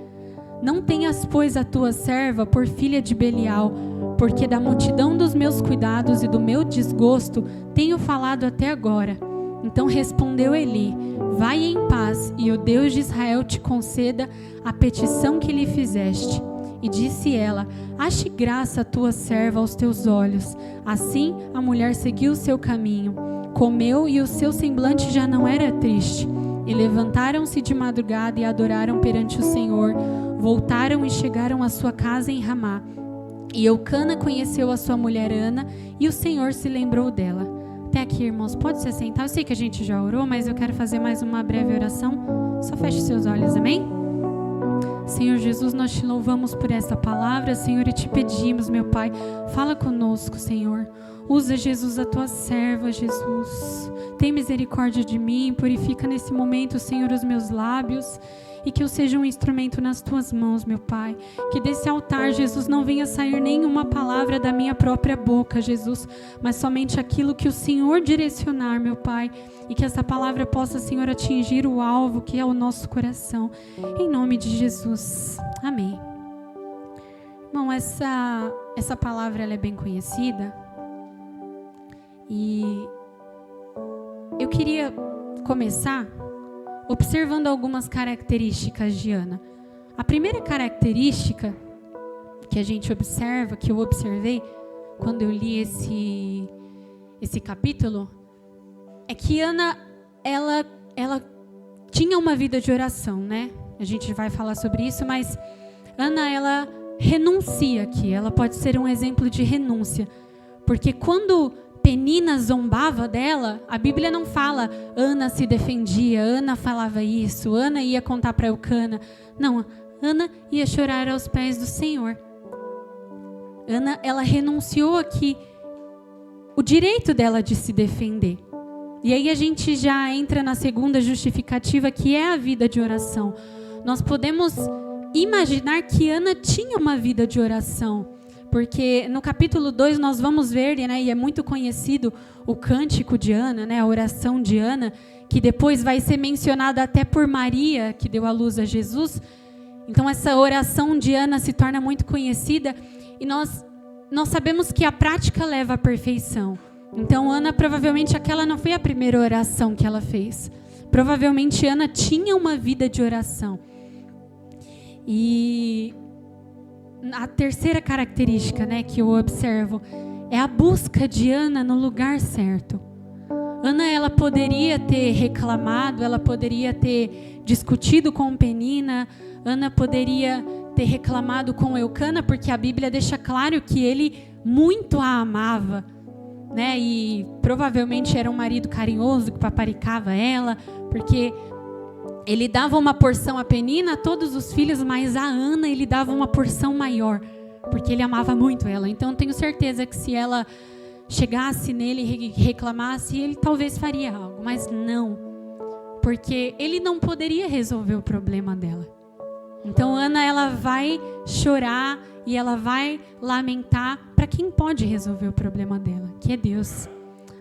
S2: Não tenhas, pois, a tua serva por filha de Belial, porque da multidão dos meus cuidados e do meu desgosto tenho falado até agora. Então respondeu Eli: Vai em paz, e o Deus de Israel te conceda a petição que lhe fizeste. E disse ela: Ache graça a tua serva aos teus olhos. Assim a mulher seguiu o seu caminho, comeu, e o seu semblante já não era triste. E levantaram-se de madrugada e adoraram perante o Senhor. Voltaram e chegaram à sua casa em Ramá. E Eucana conheceu a sua mulher Ana, e o Senhor se lembrou dela. Até aqui, irmãos, pode se sentar. Eu sei que a gente já orou, mas eu quero fazer mais uma breve oração. Só feche seus olhos, amém? Senhor Jesus, nós te louvamos por esta palavra, Senhor, e te pedimos, meu Pai, fala conosco, Senhor. Usa, Jesus, a tua serva, Jesus. Tem misericórdia de mim, purifica nesse momento, Senhor, os meus lábios, e que eu seja um instrumento nas tuas mãos, meu Pai. Que desse altar, Jesus, não venha sair nenhuma palavra da minha própria boca, Jesus, mas somente aquilo que o Senhor direcionar, meu Pai. E que essa palavra possa, Senhor, atingir o alvo que é o nosso coração. Em nome de Jesus. Amém. Bom, essa palavra ela é bem conhecida. E eu queria começar observando algumas características de Ana. A primeira característica que a gente observa, que eu observei quando eu li esse capítulo, é que Ana, ela tinha uma vida de oração, né? A gente vai falar sobre isso, mas Ana, ela renuncia aqui. Ela pode ser um exemplo de renúncia. Porque quando Penina zombava dela, a Bíblia não fala Ana se defendia, Ana falava isso, Ana ia contar para Eucana. Não, Ana ia chorar aos pés do Senhor. Ana, ela renunciou aqui o direito dela de se defender. E aí a gente já entra na segunda justificativa, que é a vida de oração. Nós podemos imaginar que Ana tinha uma vida de oração, porque no capítulo 2 nós vamos ver, né, e é muito conhecido o cântico de Ana, né, a oração de Ana, que depois vai ser mencionada até por Maria, que deu à luz a Jesus. Então essa oração de Ana se torna muito conhecida, e nós sabemos que a prática leva à perfeição. Então Ana, provavelmente aquela não foi a primeira oração que ela fez. Provavelmente Ana tinha uma vida de oração. E a terceira característica, né, que eu observo é a busca de Ana no lugar certo. Ana, ela poderia ter reclamado, ela poderia ter discutido com Penina, Ana poderia ter reclamado com Eucana, porque a Bíblia deixa claro que ele muito a amava, né? E provavelmente era um marido carinhoso que paparicava ela, porque ele dava uma porção a Penina, a todos os filhos, mas a Ana ele dava uma porção maior, porque ele amava muito ela. Então tenho certeza que se ela chegasse nele e reclamasse, ele talvez faria algo, mas não, porque ele não poderia resolver o problema dela. Então Ana, ela vai chorar e ela vai lamentar para quem pode resolver o problema dela, que é Deus.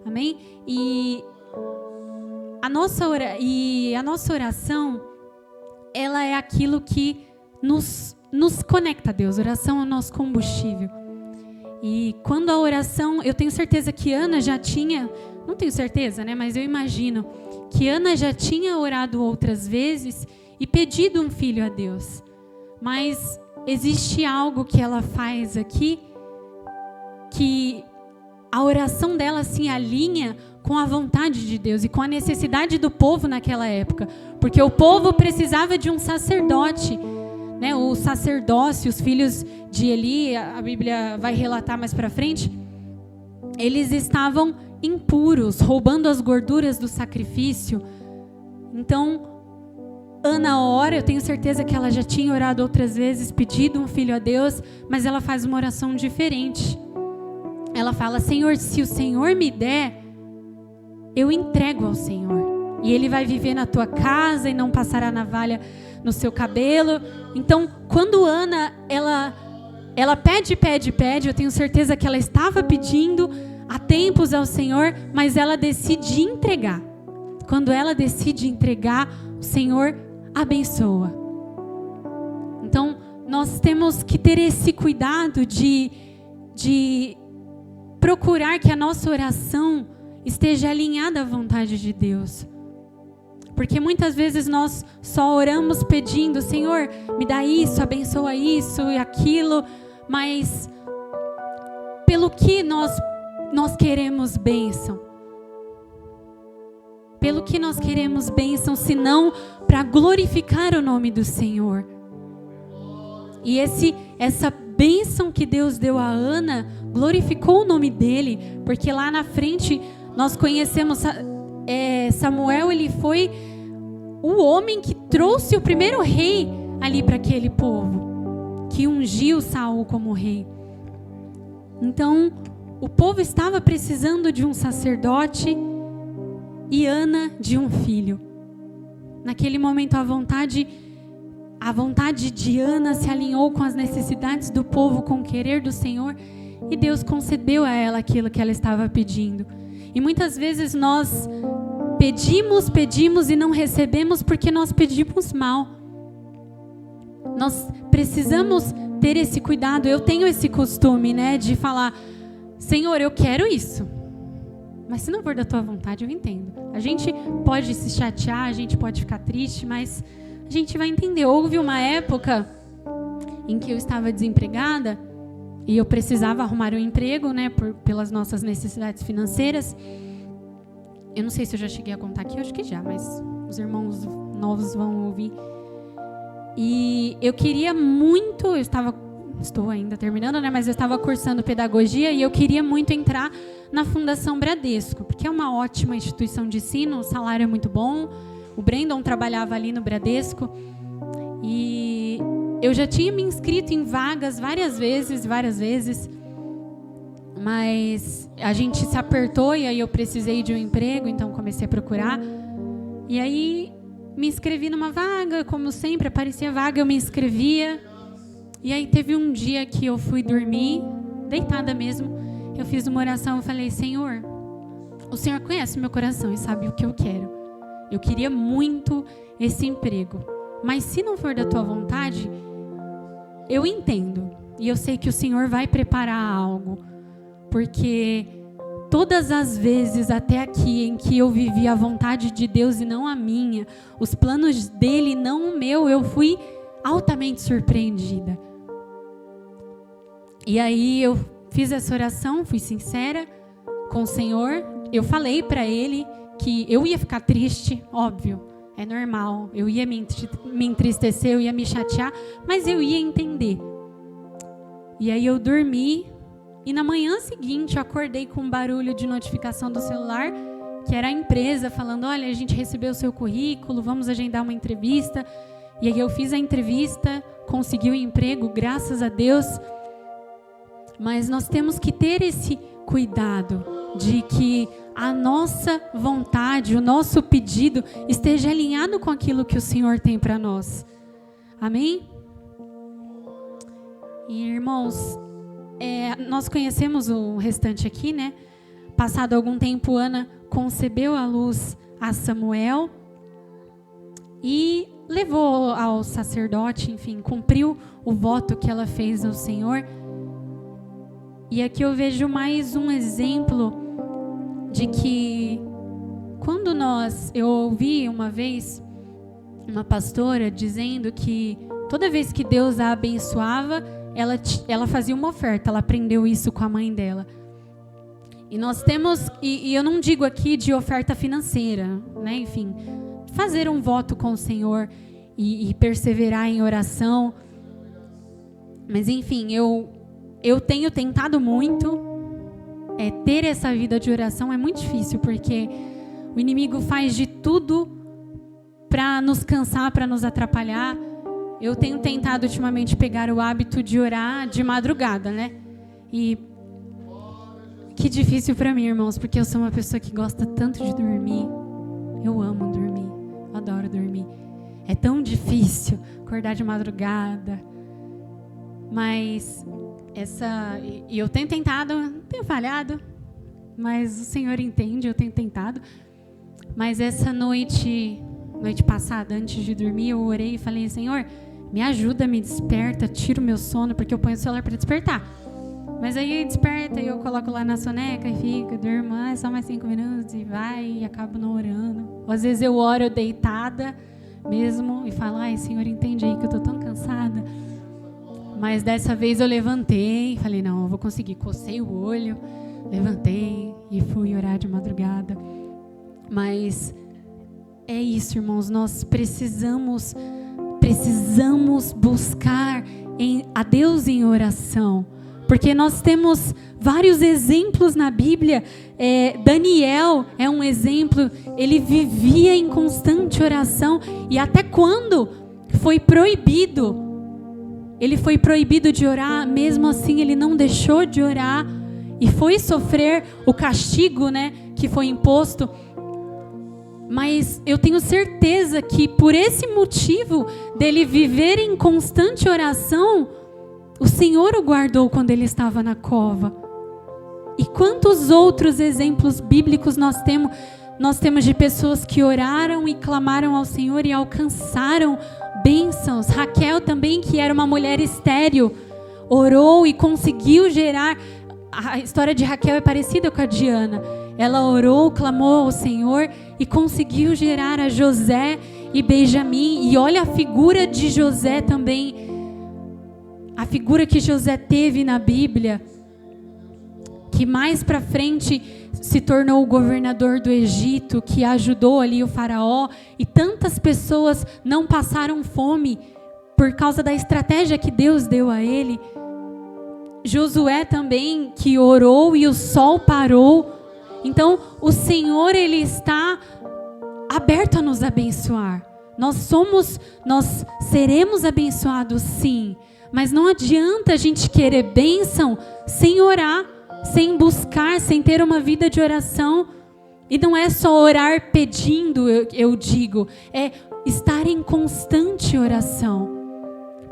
S2: Amém? E a nossa oração, ela é aquilo que nos conecta a Deus. A oração é o nosso combustível. E quando a oração, eu tenho certeza que Ana já tinha, não tenho certeza, né? Mas eu imagino que Ana já tinha orado outras vezes e pedido um filho a Deus. Mas existe algo que ela faz aqui, que a oração dela se alinha com a vontade de Deus e com a necessidade do povo naquela época. Porque o povo precisava de um sacerdote, né? O sacerdócio, os filhos de Eli, a Bíblia vai relatar mais para frente, eles estavam impuros, roubando as gorduras do sacrifício. Então Ana ora, eu tenho certeza que ela já tinha orado outras vezes, pedido um filho a Deus, mas ela faz uma oração diferente. Ela fala: Senhor, se o Senhor me der, eu entrego ao Senhor. E Ele vai viver na tua casa e não passará navalha no seu cabelo. Então, quando Ana, ela pede, eu tenho certeza que ela estava pedindo há tempos ao Senhor, mas ela decide entregar. Quando ela decide entregar, o Senhor abençoa. Então, nós temos que ter esse cuidado de procurar que a nossa oração esteja alinhada à vontade de Deus. Porque muitas vezes nós só oramos pedindo: Senhor, me dá isso, abençoa isso e aquilo, mas pelo que nós queremos bênção? Pelo que nós queremos bênção, senão para glorificar o nome do Senhor. E essa bênção que Deus deu a Ana glorificou o nome dele, porque lá na frente nós conhecemos Samuel. Ele foi o homem que trouxe o primeiro rei ali para aquele povo, que ungiu Saul como rei. Então o povo estava precisando de um sacerdote e Ana de um filho. Naquele momento a vontade de Ana se alinhou com as necessidades do povo, com o querer do Senhor, e Deus concedeu a ela aquilo que ela estava pedindo. E muitas vezes nós pedimos e não recebemos porque nós pedimos mal. Nós precisamos ter esse cuidado. Eu tenho esse costume, né, de falar: Senhor, eu quero isso, mas se não for da tua vontade, eu entendo. A gente pode se chatear, a gente pode ficar triste, mas a gente vai entender. Houve uma época em que eu estava desempregada e eu precisava arrumar um emprego, né, pelas nossas necessidades financeiras. Eu não sei se eu já cheguei a contar aqui, eu acho que já, mas os irmãos novos vão ouvir. E eu queria muito, estou ainda terminando, né, mas eu estava cursando pedagogia e eu queria muito entrar na Fundação Bradesco, porque é uma ótima instituição de ensino, o salário é muito bom. O Brandon trabalhava ali no Bradesco e eu já tinha me inscrito em vagas várias vezes, mas a gente se apertou e aí eu precisei de um emprego, então comecei a procurar. E aí me inscrevi numa vaga, como sempre, aparecia vaga, eu me inscrevia. E aí teve um dia que eu fui dormir, deitada mesmo, eu fiz uma oração, eu falei: Senhor, o Senhor conhece meu coração e sabe o que eu quero. Eu queria muito esse emprego, mas se não for da tua vontade, eu entendo. E eu sei que o Senhor vai preparar algo, porque todas as vezes até aqui em que eu vivi a vontade de Deus e não a minha, os planos dele e não o meu, eu fui altamente surpreendida. E aí eu fiz essa oração, fui sincera com o Senhor. Eu falei para ele que eu ia ficar triste, óbvio, é normal. Eu ia me entristecer, eu ia me chatear, mas eu ia entender. E aí eu dormi e na manhã seguinte eu acordei com um barulho de notificação do celular, que era a empresa falando: olha, a gente recebeu o seu currículo, vamos agendar uma entrevista. E aí eu fiz a entrevista, consegui o emprego, graças a Deus. Mas nós temos que ter esse cuidado de que a nossa vontade, o nosso pedido esteja alinhado com aquilo que o Senhor tem para nós. Amém? E irmãos, nós conhecemos o restante aqui, né? Passado algum tempo, Ana concebeu à luz a Samuel e levou ao sacerdote, enfim, cumpriu o voto que ela fez ao Senhor. E aqui eu vejo mais um exemplo de que quando eu ouvi uma vez uma pastora dizendo que toda vez que Deus a abençoava, ela fazia uma oferta, ela aprendeu isso com a mãe dela. E nós temos, e eu não digo aqui de oferta financeira, né? Enfim, fazer um voto com o Senhor e perseverar em oração. Mas enfim, eu tenho tentado muito. Ter essa vida de oração é muito difícil, porque o inimigo faz de tudo para nos cansar, para nos atrapalhar. Eu tenho tentado ultimamente pegar o hábito de orar de madrugada, né? E que difícil para mim, irmãos, porque eu sou uma pessoa que gosta tanto de dormir. Eu amo dormir, eu adoro dormir. É tão difícil acordar de madrugada. Mas e eu tenho tentado, tenho falhado, mas o Senhor entende, eu tenho tentado. Mas essa noite passada, antes de dormir, eu orei e falei: Senhor, me ajuda, me desperta, tira o meu sono, porque eu ponho o celular para despertar. Mas aí desperta e eu coloco lá na soneca e fico, durmo, só mais 5 minutos e vai, e acabo não orando. Ou às vezes eu oro deitada mesmo e falo: ai, Senhor, entende aí que eu tô tão cansada. Mas dessa vez eu levantei, falei: não, eu vou conseguir. Cocei o olho, levantei e fui orar de madrugada. Mas é isso, irmãos, nós precisamos buscar a Deus em oração. Porque nós temos vários exemplos na Bíblia. Daniel é um exemplo, ele vivia em constante oração. E até quando foi proibido, ele foi proibido de orar, mesmo assim ele não deixou de orar e foi sofrer o castigo, né, que foi imposto. Mas eu tenho certeza que por esse motivo dele viver em constante oração, o Senhor o guardou quando ele estava na cova. E quantos outros exemplos bíblicos nós temos de pessoas que oraram e clamaram ao Senhor e alcançaram bênçãos. Raquel também, que era uma mulher estéril, orou e conseguiu gerar. A história de Raquel é parecida com a de Ana. Ela orou, clamou ao Senhor e conseguiu gerar a José e Benjamim. E olha a figura de José também. a figura que José teve na Bíblia, que mais para frente se tornou o governador do Egito, que ajudou ali o faraó, e tantas pessoas não passaram fome por causa da estratégia que Deus deu a ele. Josué também, que orou e o sol parou. Então, o Senhor, Ele está aberto a nos abençoar. Nós seremos abençoados, sim. Mas não adianta a gente querer bênção sem orar, sem buscar, sem ter uma vida de oração. E não é só orar pedindo, eu digo, é estar em constante oração.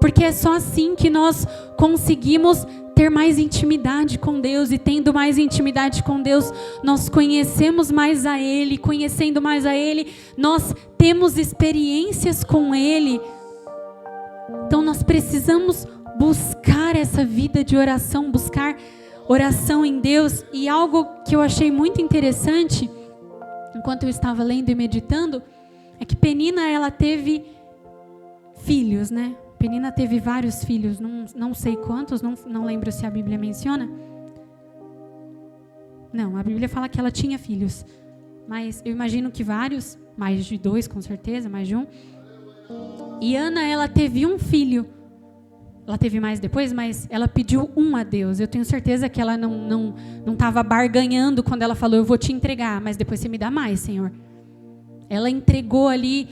S2: Porque é só assim que nós conseguimos ter mais intimidade com Deus, e tendo mais intimidade com Deus, nós conhecemos mais a Ele, conhecendo mais a Ele, nós temos experiências com Ele. Então nós precisamos buscar essa vida de oração, buscar oração em Deus. E algo que eu achei muito interessante, enquanto eu estava lendo e meditando, é que Penina, ela teve filhos, né? Penina teve vários filhos, não sei quantos, não lembro se a Bíblia menciona. Não, a Bíblia fala que ela tinha filhos, mas eu imagino que vários, mais de 2 com certeza, mais de 1. E Ana, ela teve um filho. Ela teve mais depois, mas ela pediu um a Deus. Eu tenho certeza que ela não estava barganhando quando ela falou, eu vou te entregar, mas depois você me dá mais, Senhor. Ela entregou ali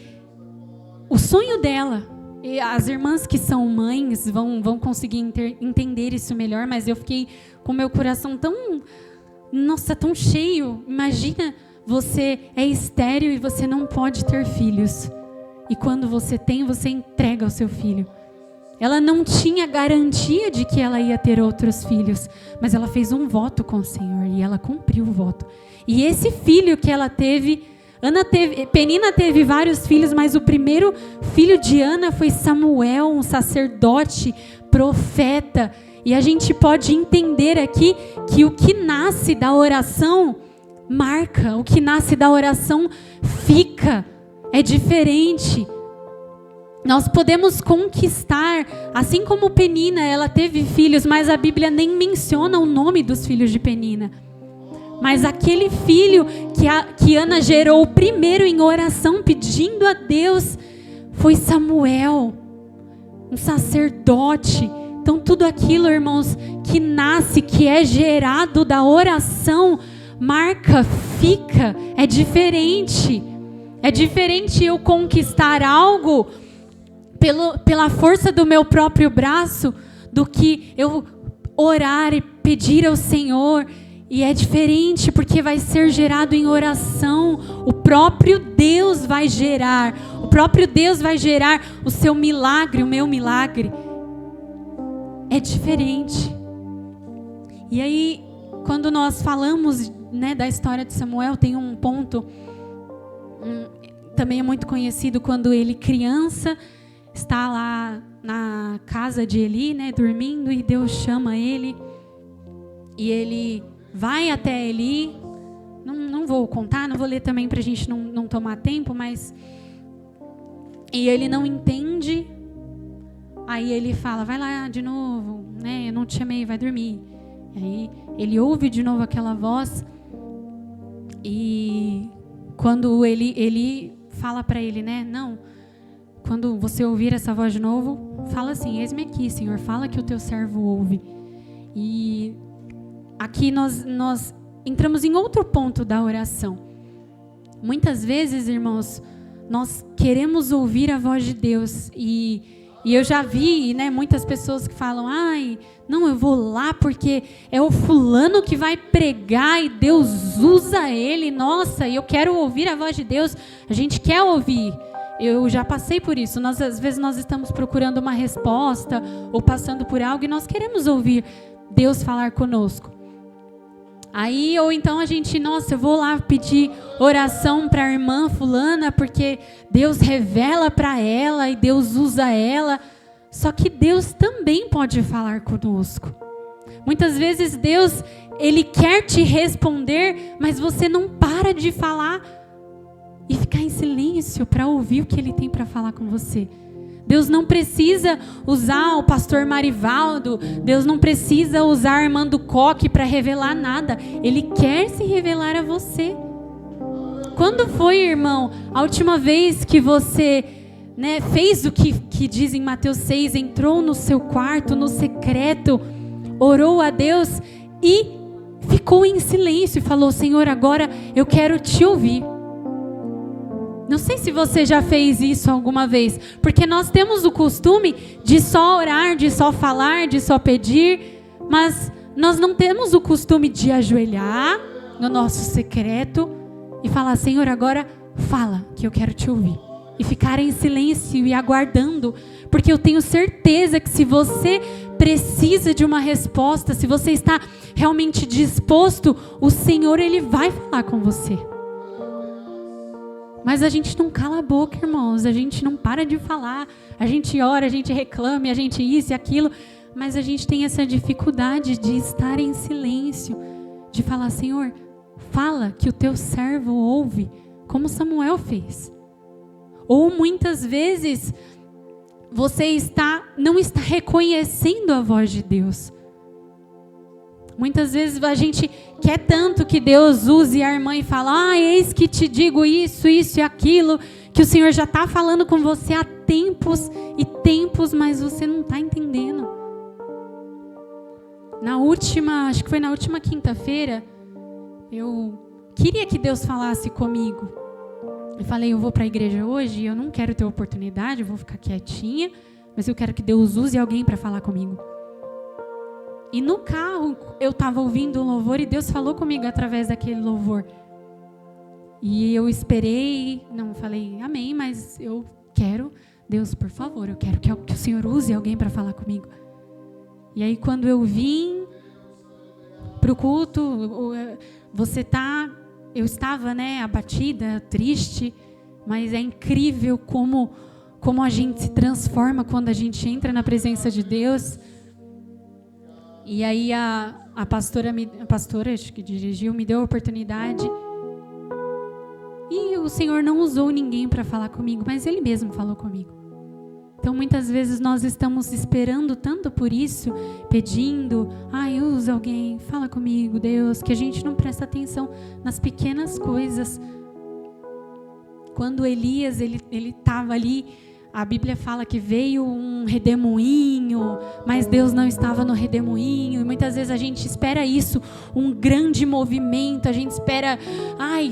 S2: o sonho dela. E as irmãs que são mães vão conseguir entender isso melhor, mas eu fiquei com meu coração tão cheio. Imagina, você é estéril e você não pode ter filhos. E quando você tem, você entrega o seu filho. Ela não tinha garantia de que ela ia ter outros filhos, mas ela fez um voto com o Senhor e ela cumpriu o voto. E esse filho que ela teve, Penina teve vários filhos, mas o primeiro filho de Ana foi Samuel, um sacerdote, profeta. E a gente pode entender aqui que o que nasce da oração marca, o que nasce da oração fica, é diferente. Nós podemos conquistar, assim como Penina, ela teve filhos, mas a Bíblia nem menciona o nome dos filhos de Penina. Mas aquele filho que Ana gerou primeiro em oração, pedindo a Deus, foi Samuel, um sacerdote. Então tudo aquilo, irmãos, que nasce, que é gerado da oração, marca, fica, é diferente. É diferente eu conquistar algo pela força do meu próprio braço, do que eu orar e pedir ao Senhor. E é diferente porque vai ser gerado em oração. O próprio Deus vai gerar. O próprio Deus vai gerar o seu milagre, o meu milagre. É diferente. E aí, quando nós falamos, né, da história de Samuel, tem um ponto, também é muito conhecido, quando ele criança, está lá na casa de Eli, né, dormindo, e Deus chama ele. E ele vai até Eli, não vou contar, não vou ler também para a gente não tomar tempo, mas... E ele não entende, aí ele fala, vai lá de novo, né? Eu não te chamei, vai dormir. E aí ele ouve de novo aquela voz, e quando ele fala para ele, né? Não, quando você ouvir essa voz de novo, fala assim, eis-me aqui, Senhor, fala que o teu servo ouve. E... aqui nós entramos em outro ponto da oração. Muitas vezes, irmãos, nós queremos ouvir a voz de Deus. E eu já vi, né, muitas pessoas que falam, não, eu vou lá porque é o fulano que vai pregar e Deus usa ele. Nossa, eu quero ouvir a voz de Deus. A gente quer ouvir. Eu já passei por isso. Às vezes nós estamos procurando uma resposta ou passando por algo e nós queremos ouvir Deus falar conosco. Aí, ou então a gente, nossa, eu vou lá pedir oração para a irmã fulana, porque Deus revela para ela e Deus usa ela. Só que Deus também pode falar conosco. Muitas vezes Deus, Ele quer te responder, mas você não para de falar e ficar em silêncio para ouvir o que Ele tem para falar com você. Deus não precisa usar o pastor Marivaldo, Deus não precisa usar Armando Coque para revelar nada. Ele quer se revelar a você. Quando foi, irmão, a última vez que você, fez o que diz em Mateus 6, entrou no seu quarto, no secreto, orou a Deus e ficou em silêncio e falou: Senhor, agora eu quero te ouvir. Não sei se você já fez isso alguma vez, porque nós temos o costume de só orar, de só falar, de só pedir, mas nós não temos o costume de ajoelhar no nosso secreto e falar: Senhor, agora fala que eu quero te ouvir. E ficar em silêncio e aguardando, porque eu tenho certeza que se você precisa de uma resposta, se você está realmente disposto, o Senhor, Ele vai falar com você. Mas a gente não cala a boca, irmãos, a gente não para de falar, a gente ora, a gente reclama, a gente isso e aquilo, mas a gente tem essa dificuldade de estar em silêncio, de falar: Senhor, fala que o teu servo ouve, como Samuel fez. Ou muitas vezes você não está reconhecendo a voz de Deus. Muitas vezes a gente quer tanto que Deus use a irmã e fala: eis que te digo isso, isso e aquilo, que o Senhor já está falando com você há tempos e tempos, mas você não está entendendo. Acho que foi na última quinta-feira, eu queria que Deus falasse comigo. Eu falei: eu vou para a igreja hoje, eu não quero ter oportunidade, eu vou ficar quietinha, mas eu quero que Deus use alguém para falar comigo. E no carro eu estava ouvindo o louvor e Deus falou comigo através daquele louvor. E eu esperei, não falei amém, mas eu quero, Deus, por favor, eu quero que o Senhor use alguém para falar comigo. E aí quando eu vim para o culto, eu estava abatida, triste, mas é incrível como a gente se transforma quando a gente entra na presença de Deus. E aí a pastora, acho que dirigiu, me deu a oportunidade. E o Senhor não usou ninguém para falar comigo, mas Ele mesmo falou comigo. Então muitas vezes nós estamos esperando tanto por isso, pedindo: usa alguém, fala comigo, Deus, que a gente não presta atenção nas pequenas coisas. Quando Elias, ele estava ali, a Bíblia fala que veio um redemoinho, mas Deus não estava no redemoinho. E muitas vezes a gente espera isso, um grande movimento. A gente espera,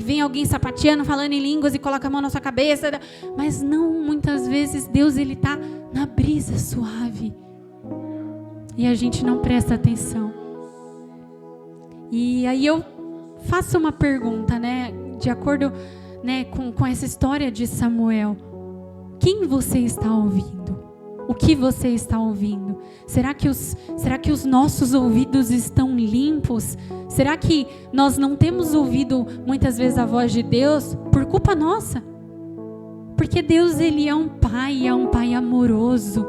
S2: vem alguém sapateando, falando em línguas e coloca a mão na sua cabeça. Mas não, muitas vezes Deus, Ele está na brisa suave. E a gente não presta atenção. E aí eu faço uma pergunta, de acordo com essa história de Samuel. Quem você está ouvindo? O que você está ouvindo? Será que os nossos ouvidos estão limpos? Será que nós não temos ouvido muitas vezes a voz de Deus por culpa nossa? Porque Deus, Ele é um pai amoroso.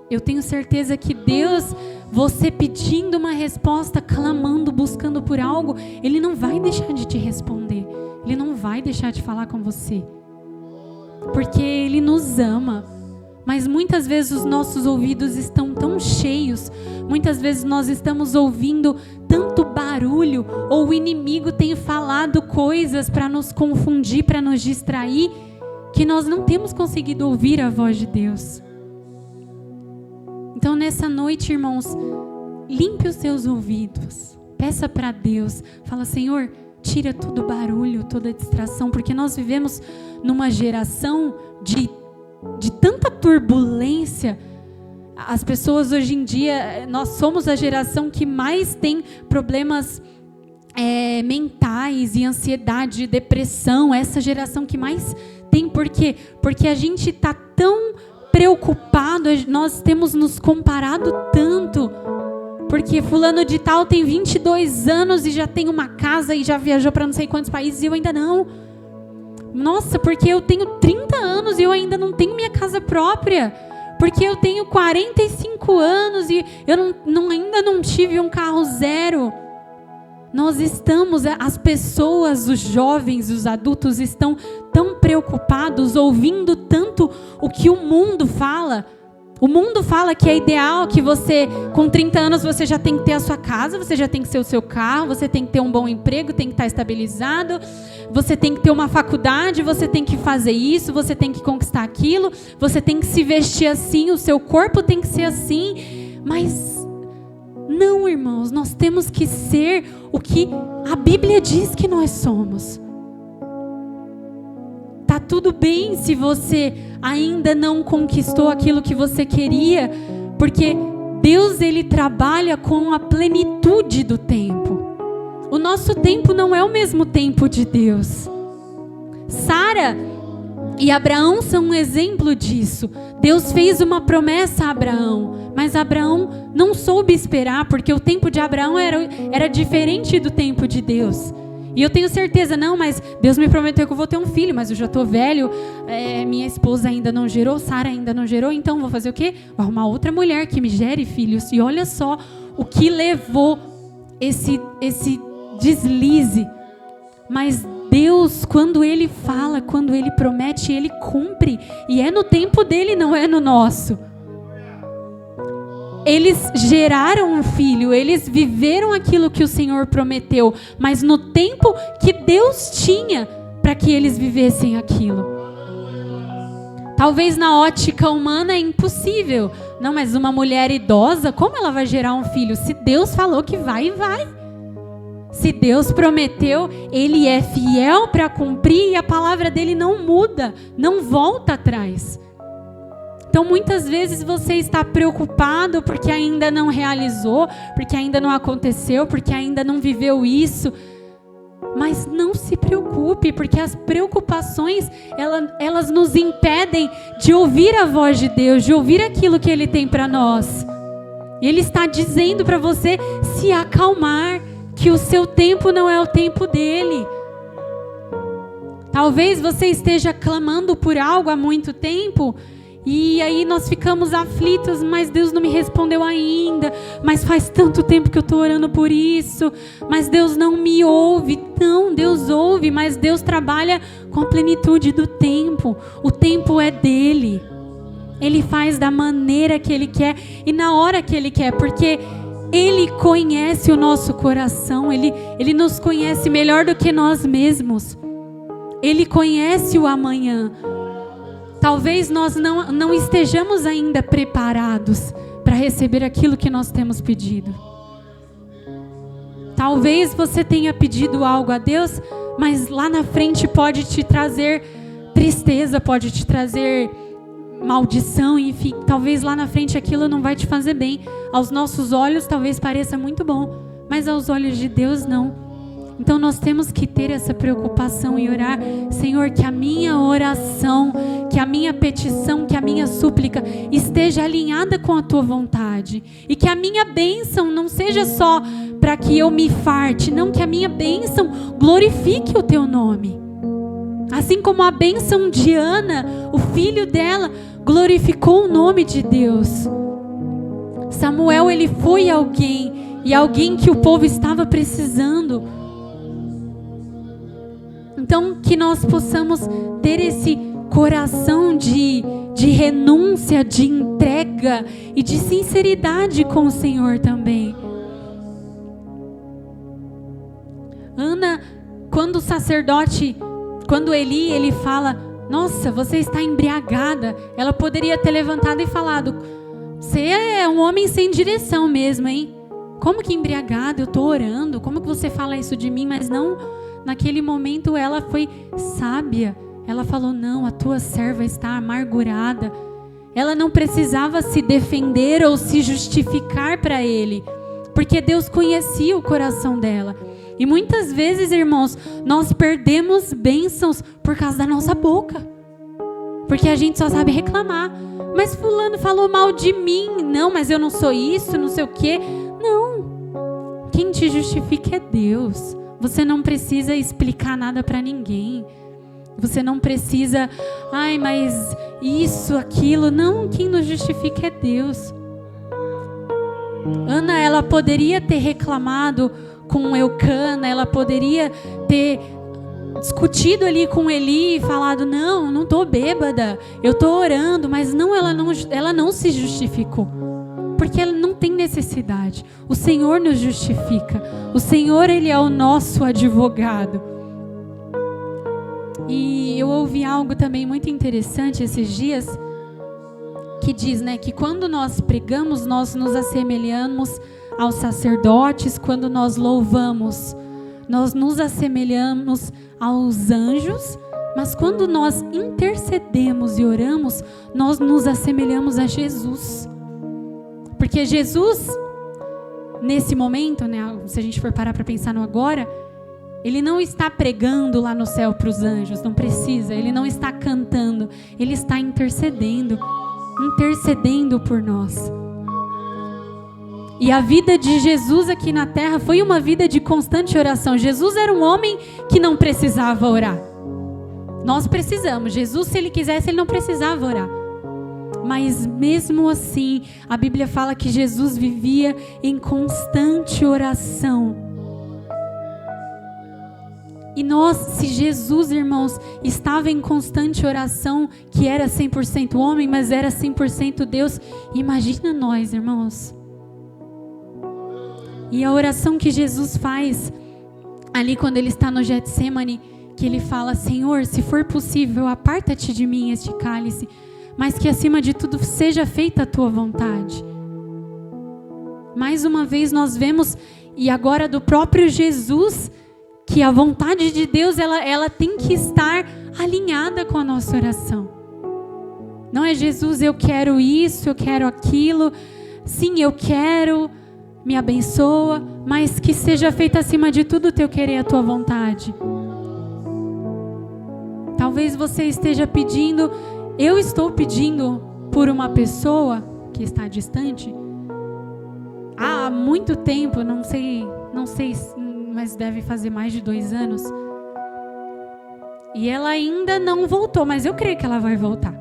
S2: Eu tenho certeza que Deus, você pedindo uma resposta, clamando, buscando por algo, Ele não vai deixar de te responder. Ele não vai deixar de falar com você. Porque Ele nos ama, mas muitas vezes os nossos ouvidos estão tão cheios, muitas vezes nós estamos ouvindo tanto barulho, ou o inimigo tem falado coisas para nos confundir, para nos distrair, que nós não temos conseguido ouvir a voz de Deus. Então nessa noite, irmãos, limpe os seus ouvidos, peça para Deus, fala: Senhor, tira todo barulho, toda distração, porque nós vivemos numa geração de tanta turbulência. As pessoas hoje em dia, nós somos a geração que mais tem problemas mentais e ansiedade, depressão. Essa geração que mais tem, por quê? Porque a gente está tão preocupado, nós temos nos comparado tanto. Porque fulano de tal tem 22 anos e já tem uma casa e já viajou para não sei quantos países e eu ainda não. Nossa, porque eu tenho 30 anos e eu ainda não tenho minha casa própria. Porque eu tenho 45 anos e eu ainda não tive um carro zero. Nós estamos, as pessoas, os jovens, os adultos estão tão preocupados, ouvindo tanto o que o mundo fala. O mundo fala que é ideal que você, com 30 anos, você já tem que ter a sua casa, você já tem que ter o seu carro, você tem que ter um bom emprego, tem que estar estabilizado, você tem que ter uma faculdade, você tem que fazer isso, você tem que conquistar aquilo, você tem que se vestir assim, o seu corpo tem que ser assim. Mas não, irmãos, nós temos que ser o que a Bíblia diz que nós somos. Tá tudo bem se você ainda não conquistou aquilo que você queria, porque Deus, ele trabalha com a plenitude do tempo. O nosso tempo não é o mesmo tempo de Deus. Sara e Abraão são um exemplo disso. Deus fez uma promessa a Abraão, mas Abraão não soube esperar, porque o tempo de Abraão era diferente do tempo de Deus. E eu tenho certeza, não, mas Deus me prometeu que eu vou ter um filho, mas eu já estou velho, minha esposa ainda não gerou, Sara ainda não gerou, então vou fazer o quê? Vou arrumar outra mulher que me gere filhos. E olha só o que levou esse deslize. Mas Deus, quando Ele fala, quando Ele promete, Ele cumpre. E é no tempo dele, não é no nosso. Eles geraram um filho, eles viveram aquilo que o Senhor prometeu, mas no tempo que Deus tinha para que eles vivessem aquilo. Talvez na ótica humana é impossível. Não, mas uma mulher idosa, como ela vai gerar um filho? Se Deus falou que vai, vai. Se Deus prometeu, Ele é fiel para cumprir e a palavra dele não muda, não volta atrás. Então muitas vezes você está preocupado porque ainda não realizou, porque ainda não aconteceu, porque ainda não viveu isso. Mas não se preocupe, porque as preocupações, elas nos impedem de ouvir a voz de Deus, de ouvir aquilo que Ele tem para nós. Ele está dizendo para você se acalmar, que o seu tempo não é o tempo dele. Talvez você esteja clamando por algo há muito tempo, e aí nós ficamos aflitos, mas Deus não me respondeu ainda, mas faz tanto tempo que eu estou orando por isso, mas Deus não me ouve. Não, Deus ouve, mas Deus trabalha com a plenitude do tempo. O tempo é dele. Ele faz da maneira que Ele quer e na hora que Ele quer, porque Ele conhece o nosso coração, Ele nos conhece melhor do que nós mesmos. Ele conhece o amanhã. Talvez nós não estejamos ainda preparados para receber aquilo que nós temos pedido. Talvez você tenha pedido algo a Deus, mas lá na frente pode te trazer tristeza, pode te trazer maldição, enfim. Talvez lá na frente aquilo não vai te fazer bem. Aos nossos olhos talvez pareça muito bom, mas aos olhos de Deus não. Então nós temos que ter essa preocupação e orar, Senhor, que a minha oração, que a minha petição, que a minha súplica esteja alinhada com a Tua vontade. E que a minha bênção não seja só para que eu me farte, não, que a minha bênção glorifique o Teu nome. Assim como a bênção de Ana, o filho dela, glorificou o nome de Deus. Samuel, ele foi alguém, e alguém que o povo estava precisando. Então, que nós possamos ter esse coração de renúncia, de entrega e de sinceridade com o Senhor também. Ana, quando o sacerdote, quando Eli, ele fala, nossa, você está embriagada, ela poderia ter levantado e falado, você é um homem sem direção mesmo, hein? Como que embriagada? Eu estou orando, como que você fala isso de mim? Mas não... Naquele momento ela foi sábia. Ela falou, não, a tua serva está amargurada. Ela não precisava se defender ou se justificar para ele, porque Deus conhecia o coração dela. E muitas vezes, irmãos, nós perdemos bênçãos por causa da nossa boca, porque a gente só sabe reclamar. Mas fulano falou mal de mim. Não, mas eu não sou isso, não sei o quê. Não. Quem te justifica é Deus. Você não precisa explicar nada para ninguém. Você não precisa, ai, mas isso, aquilo. Não, quem nos justifica é Deus. Ana, ela poderia ter reclamado com Eucana, ela poderia ter discutido ali com Eli e falado, não estou bêbada, eu estou orando, mas ela não se justificou, porque ela não tem necessidade. O Senhor nos justifica, o Senhor, Ele é o nosso advogado. E eu ouvi algo também muito interessante esses dias, que diz, né, que quando nós pregamos, nós nos assemelhamos aos sacerdotes, quando nós louvamos, nós nos assemelhamos aos anjos, mas quando nós intercedemos e oramos, nós nos assemelhamos a Jesus. Porque Jesus, nesse momento, né, se a gente for parar para pensar no agora, Ele não está pregando lá no céu para os anjos, não precisa. Ele não está cantando, Ele está intercedendo por nós. E a vida de Jesus aqui na terra foi uma vida de constante oração. Jesus era um homem que não precisava orar. Nós precisamos. Jesus, se Ele quisesse, Ele não precisava orar. Mas mesmo assim, a Bíblia fala que Jesus vivia em constante oração. E nós, se Jesus, irmãos, estava em constante oração, que era 100% homem, mas era 100% Deus, imagina nós, irmãos. E a oração que Jesus faz ali quando Ele está no Getsemane, que Ele fala, Senhor, se for possível, aparta-te de mim este cálice, mas que acima de tudo seja feita a Tua vontade. Mais uma vez nós vemos, e agora do próprio Jesus, que a vontade de Deus, ela tem que estar alinhada com a nossa oração. Não é Jesus, eu quero isso, eu quero aquilo, sim, eu quero, me abençoa, mas que seja feita acima de tudo o Teu querer, a Tua vontade. Talvez você esteja pedindo, eu estou pedindo por uma pessoa que está distante há muito tempo, não sei, mas deve fazer mais de 2 anos. E ela ainda não voltou, mas eu creio que ela vai voltar.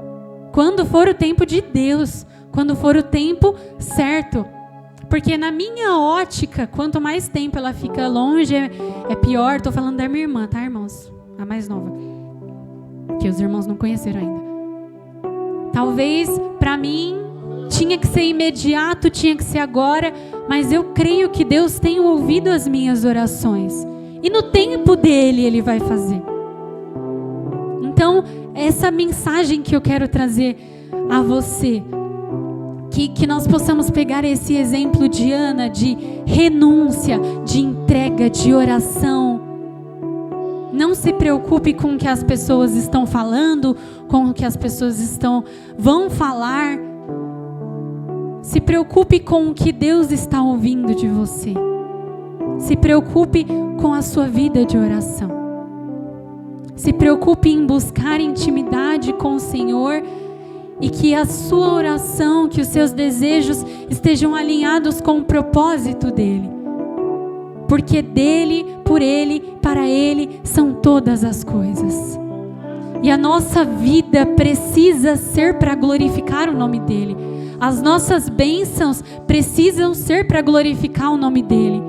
S2: Quando for o tempo de Deus, quando for o tempo certo. Porque na minha ótica, quanto mais tempo ela fica longe, é pior. Estou falando da minha irmã, tá, irmãos? A mais nova. Que os irmãos não conheceram ainda. Talvez, para mim, tinha que ser imediato, tinha que ser agora. Mas eu creio que Deus tem ouvido as minhas orações. E no tempo dele, Ele vai fazer. Então, essa mensagem que eu quero trazer a você, que nós possamos pegar esse exemplo de Ana, de renúncia, de entrega, de oração. Não se preocupe com o que as pessoas estão falando, com o que as pessoas vão falar. Se preocupe com o que Deus está ouvindo de você. Se preocupe com a sua vida de oração. Se preocupe em buscar intimidade com o Senhor e que a sua oração, que os seus desejos estejam alinhados com o propósito dEle. Porque dEle, por Ele, para Ele são todas as coisas. E a nossa vida precisa ser para glorificar o nome dEle. As nossas bênçãos precisam ser para glorificar o nome dEle.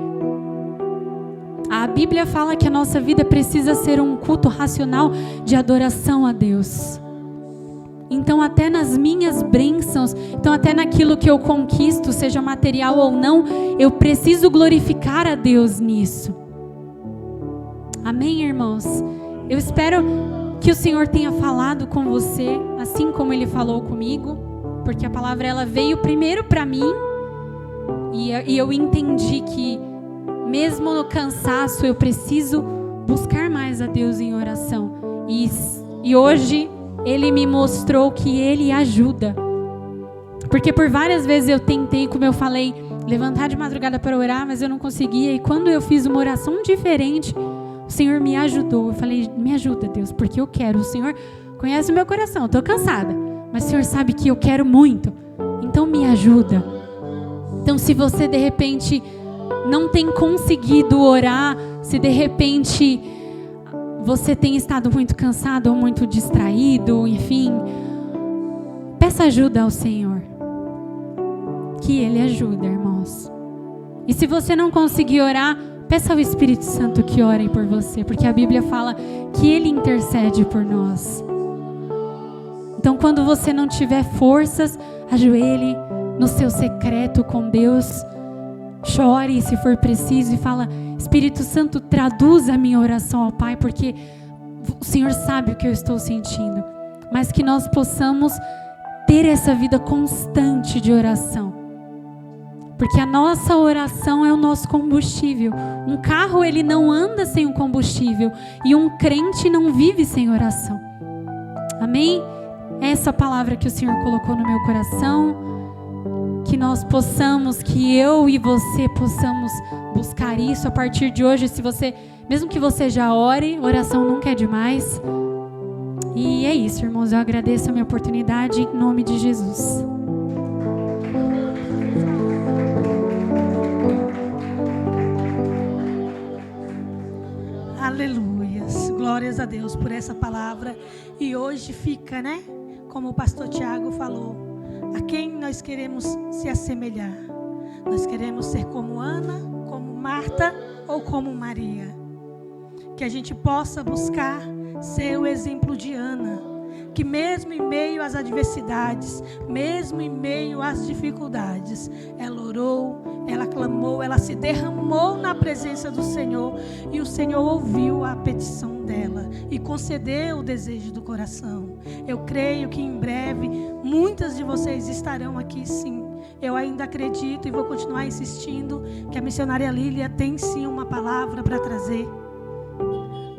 S2: A Bíblia fala que a nossa vida precisa ser um culto racional de adoração a Deus. Então até nas minhas bênçãos, então até naquilo que eu conquisto, seja material ou não, eu preciso glorificar a Deus nisso. Amém, irmãos? Eu espero que o Senhor tenha falado com você, assim como Ele falou comigo, porque a palavra ela veio primeiro para mim e eu entendi que mesmo no cansaço eu preciso buscar mais a Deus em oração. E hoje Ele me mostrou que Ele ajuda. Porque por várias vezes eu tentei, como eu falei, levantar de madrugada para orar, mas eu não conseguia. E quando eu fiz uma oração diferente, o Senhor me ajudou. Eu falei, me ajuda, Deus, porque eu quero. O Senhor conhece o meu coração, eu estou cansada. Mas o Senhor sabe que eu quero muito. Então me ajuda. Então se você de repente não tem conseguido orar, se de repente você tem estado muito cansado ou muito distraído, enfim, peça ajuda ao Senhor. Que Ele ajuda, irmãos. E se você não conseguir orar, Peça ao Espírito Santo que ore por você, porque a Bíblia fala que Ele intercede por nós. Então, quando você não tiver forças, ajoelhe no seu secreto com Deus, chore se for preciso e fala: Espírito Santo, traduz a minha oração ao Pai, porque o Senhor sabe o que eu estou sentindo. Mas que nós possamos ter essa vida constante de oração, porque a nossa oração é o nosso combustível. Um carro, ele não anda sem um combustível, e um crente não vive sem oração. Amém? Essa palavra que o Senhor colocou no meu coração, que nós possamos, que eu e você possamos buscar isso a partir de hoje. Se você, mesmo que você já ore, oração nunca é demais. E é isso, irmãos, eu agradeço a minha oportunidade em nome de Jesus.
S4: Aleluias, glórias a Deus por essa palavra. E hoje fica, né, como o pastor Tiago falou, a quem nós queremos se assemelhar. Nós queremos ser como Ana, como Marta ou como Maria. Que a gente possa buscar ser o exemplo de Ana, que mesmo em meio às adversidades, mesmo em meio às dificuldades, ela orou, ela clamou, ela se derramou na presença do Senhor, e o Senhor ouviu a petição dela e concedeu o desejo do coração. Eu creio que em breve muitas de vocês estarão aqui, sim. Eu ainda acredito e vou continuar insistindo que a missionária Lília tem sim uma palavra para trazer.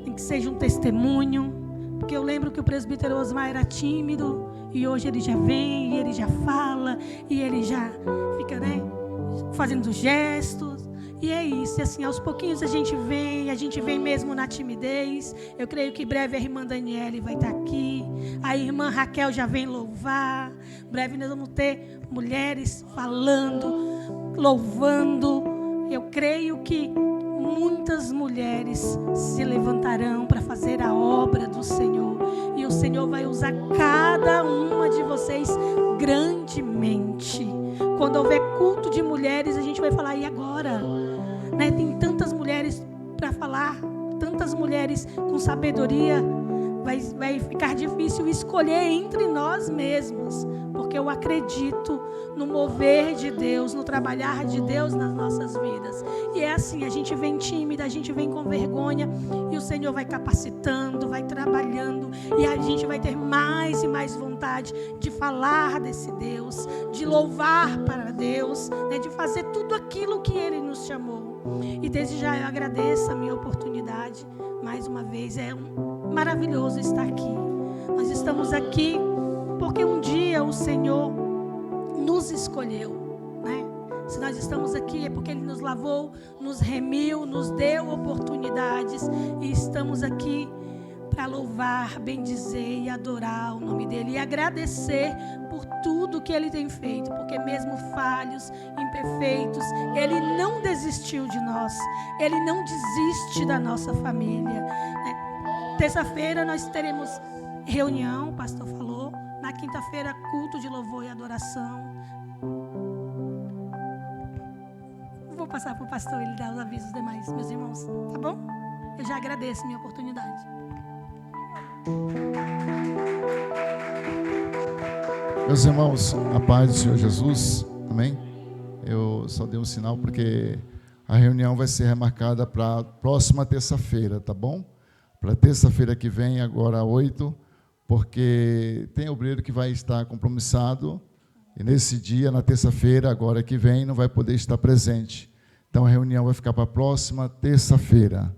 S4: Tem que seja um testemunho, porque eu lembro que o presbítero Osmar era tímido e hoje ele já vem, e ele já fala, e ele já fica, né, fazendo gestos. E é isso, e assim, aos pouquinhos a gente vem mesmo na timidez. Eu creio que em breve a irmã Daniele vai estar aqui, a irmã Raquel já vem louvar. Em breve nós vamos ter mulheres falando, louvando. Eu creio que muitas mulheres se levantarão para fazer a obra do Senhor, e o Senhor vai usar cada uma de vocês grandemente. Quando houver culto de mulheres, a gente vai falar: e agora? Né? Tem tantas mulheres para falar, tantas mulheres com sabedoria. Vai ficar difícil escolher entre nós mesmos, porque eu acredito no mover de Deus, no trabalhar de Deus nas nossas vidas. E é assim, a gente vem tímida, a gente vem com vergonha, e o Senhor vai capacitando, vai trabalhando, e a gente vai ter mais e mais vontade de falar desse Deus, de louvar para Deus, né, de fazer tudo aquilo que Ele nos chamou. E desde já eu agradeço a minha oportunidade, mais uma vez, maravilhoso estar aqui. Nós estamos aqui porque um dia o Senhor nos escolheu, né? Se nós estamos aqui é porque Ele nos lavou, nos remiu, nos deu oportunidades, e estamos aqui para louvar, bendizer e adorar o nome dEle, e agradecer por tudo que Ele tem feito, porque mesmo falhos, imperfeitos, Ele não desistiu de nós, Ele não desiste da nossa família, né? Terça-feira nós teremos reunião, o pastor falou. Na quinta-feira, culto de louvor e adoração. Vou passar para o pastor, ele dar os avisos demais, meus irmãos, tá bom? Eu já agradeço a minha oportunidade.
S1: Meus irmãos, a paz do Senhor Jesus, amém? Eu só dei um sinal porque a reunião vai ser remarcada para a próxima terça-feira, tá bom? Para terça-feira que vem, agora 8, porque tem obreiro que vai estar compromissado, e nesse dia, na terça-feira, agora que vem, não vai poder estar presente. Então a reunião vai ficar para a próxima terça-feira,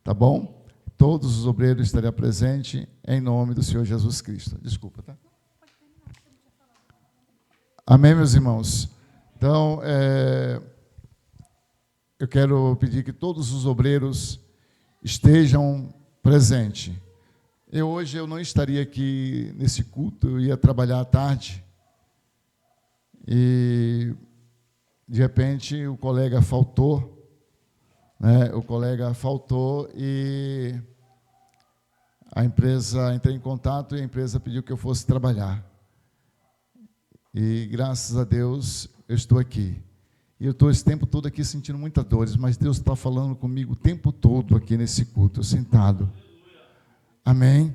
S1: tá bom? Todos os obreiros estarão presentes em nome do Senhor Jesus Cristo. Desculpa, tá? Amém, meus irmãos? Então, eu quero pedir que todos os obreiros estejam presentes. Hoje eu não estaria aqui nesse culto, eu ia trabalhar à tarde, e de repente o colega faltou, né? O colega faltou e a empresa, entrei em contato e a empresa pediu que eu fosse trabalhar. E graças a Deus eu estou aqui. E eu estou esse tempo todo aqui sentindo muitas dores, mas Deus está falando comigo o tempo todo aqui nesse culto, sentado. Amém?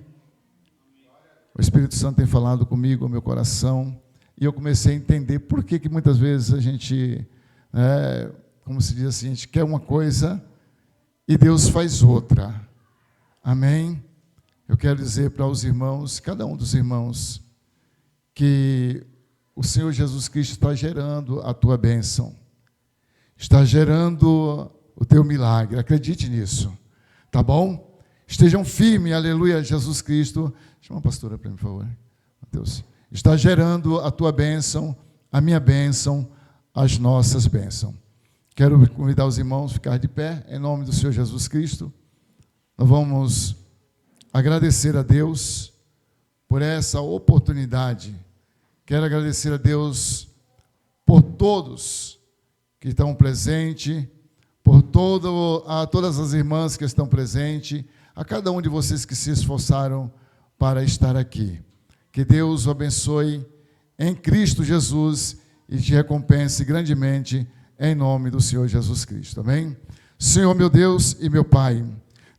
S1: O Espírito Santo tem falado comigo, ao meu coração, e eu comecei a entender por que muitas vezes a gente, como se diz assim, a gente quer uma coisa e Deus faz outra. Amém? Eu quero dizer para os irmãos, cada um dos irmãos, que o Senhor Jesus Cristo está gerando a tua bênção, está gerando o teu milagre, acredite nisso, tá bom? Estejam firmes, aleluia, Jesus Cristo. Chama a pastora para mim, por favor. Mateus. Está gerando a tua bênção, a minha bênção, as nossas bênçãos. Quero convidar os irmãos a ficar de pé, em nome do Senhor Jesus Cristo. Nós vamos agradecer a Deus por essa oportunidade. Quero agradecer a Deus por todos que estão presentes, por todas as irmãs que estão presentes, a cada um de vocês que se esforçaram para estar aqui. Que Deus o abençoe em Cristo Jesus e te recompense grandemente em nome do Senhor Jesus Cristo. Amém? Senhor meu Deus e meu Pai,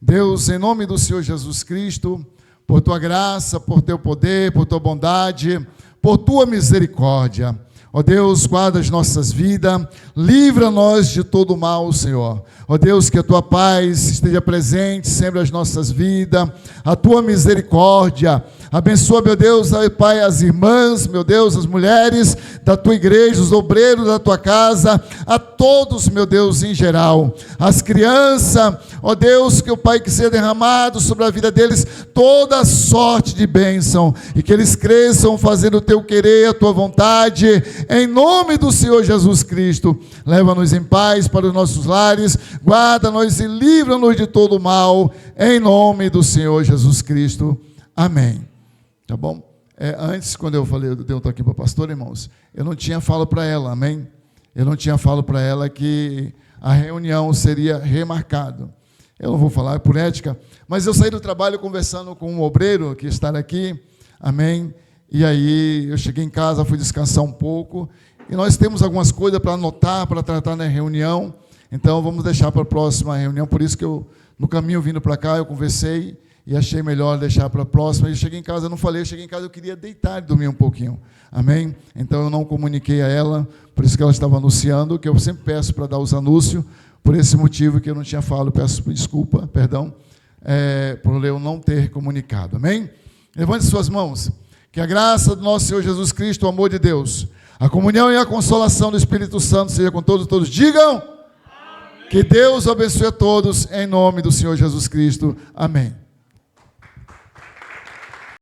S1: Deus, em nome do Senhor Jesus Cristo, por tua graça, por teu poder, por tua bondade, por tua misericórdia, ó Deus, guarda as nossas vidas, livra-nos de todo o mal, Senhor. Ó Deus, que a tua paz esteja presente sempre nas nossas vidas, a tua misericórdia. Abençoa, meu Deus, Pai, as irmãs, meu Deus, as mulheres da tua igreja, os obreiros da tua casa, a todos, meu Deus, em geral. As crianças, ó Deus, que o Pai que seja derramado sobre a vida deles toda sorte de bênção e que eles cresçam fazendo o teu querer, a tua vontade, em nome do Senhor Jesus Cristo. Leva-nos em paz para os nossos lares, guarda-nos e livra-nos de todo o mal, em nome do Senhor Jesus Cristo. Amém. Tá bom? Antes, quando eu falei, eu dei um toque para a pastora, irmãos, eu não tinha falo para ela, amém? Eu não tinha falo para ela que a reunião seria remarcada. Eu não vou falar por ética, mas eu saí do trabalho conversando com um obreiro que está aqui, amém? E aí eu cheguei em casa, fui descansar um pouco, e nós temos algumas coisas para anotar, para tratar na reunião, então vamos deixar para a próxima reunião, por isso que eu, no caminho vindo para cá, eu conversei, e achei melhor deixar para a próxima. Eu cheguei em casa, eu não falei, eu cheguei em casa, eu queria deitar e dormir um pouquinho. Amém? Então eu não comuniquei a ela, por isso que ela estava anunciando, que eu sempre peço para dar os anúncios, por esse motivo que eu não tinha falado, peço desculpa, perdão, por eu não ter comunicado. Amém? Levante suas mãos. Que a graça do nosso Senhor Jesus Cristo, o amor de Deus, a comunhão e a consolação do Espírito Santo seja com todos, todos digam. Amém. Que Deus abençoe a todos, em nome do Senhor Jesus Cristo. Amém.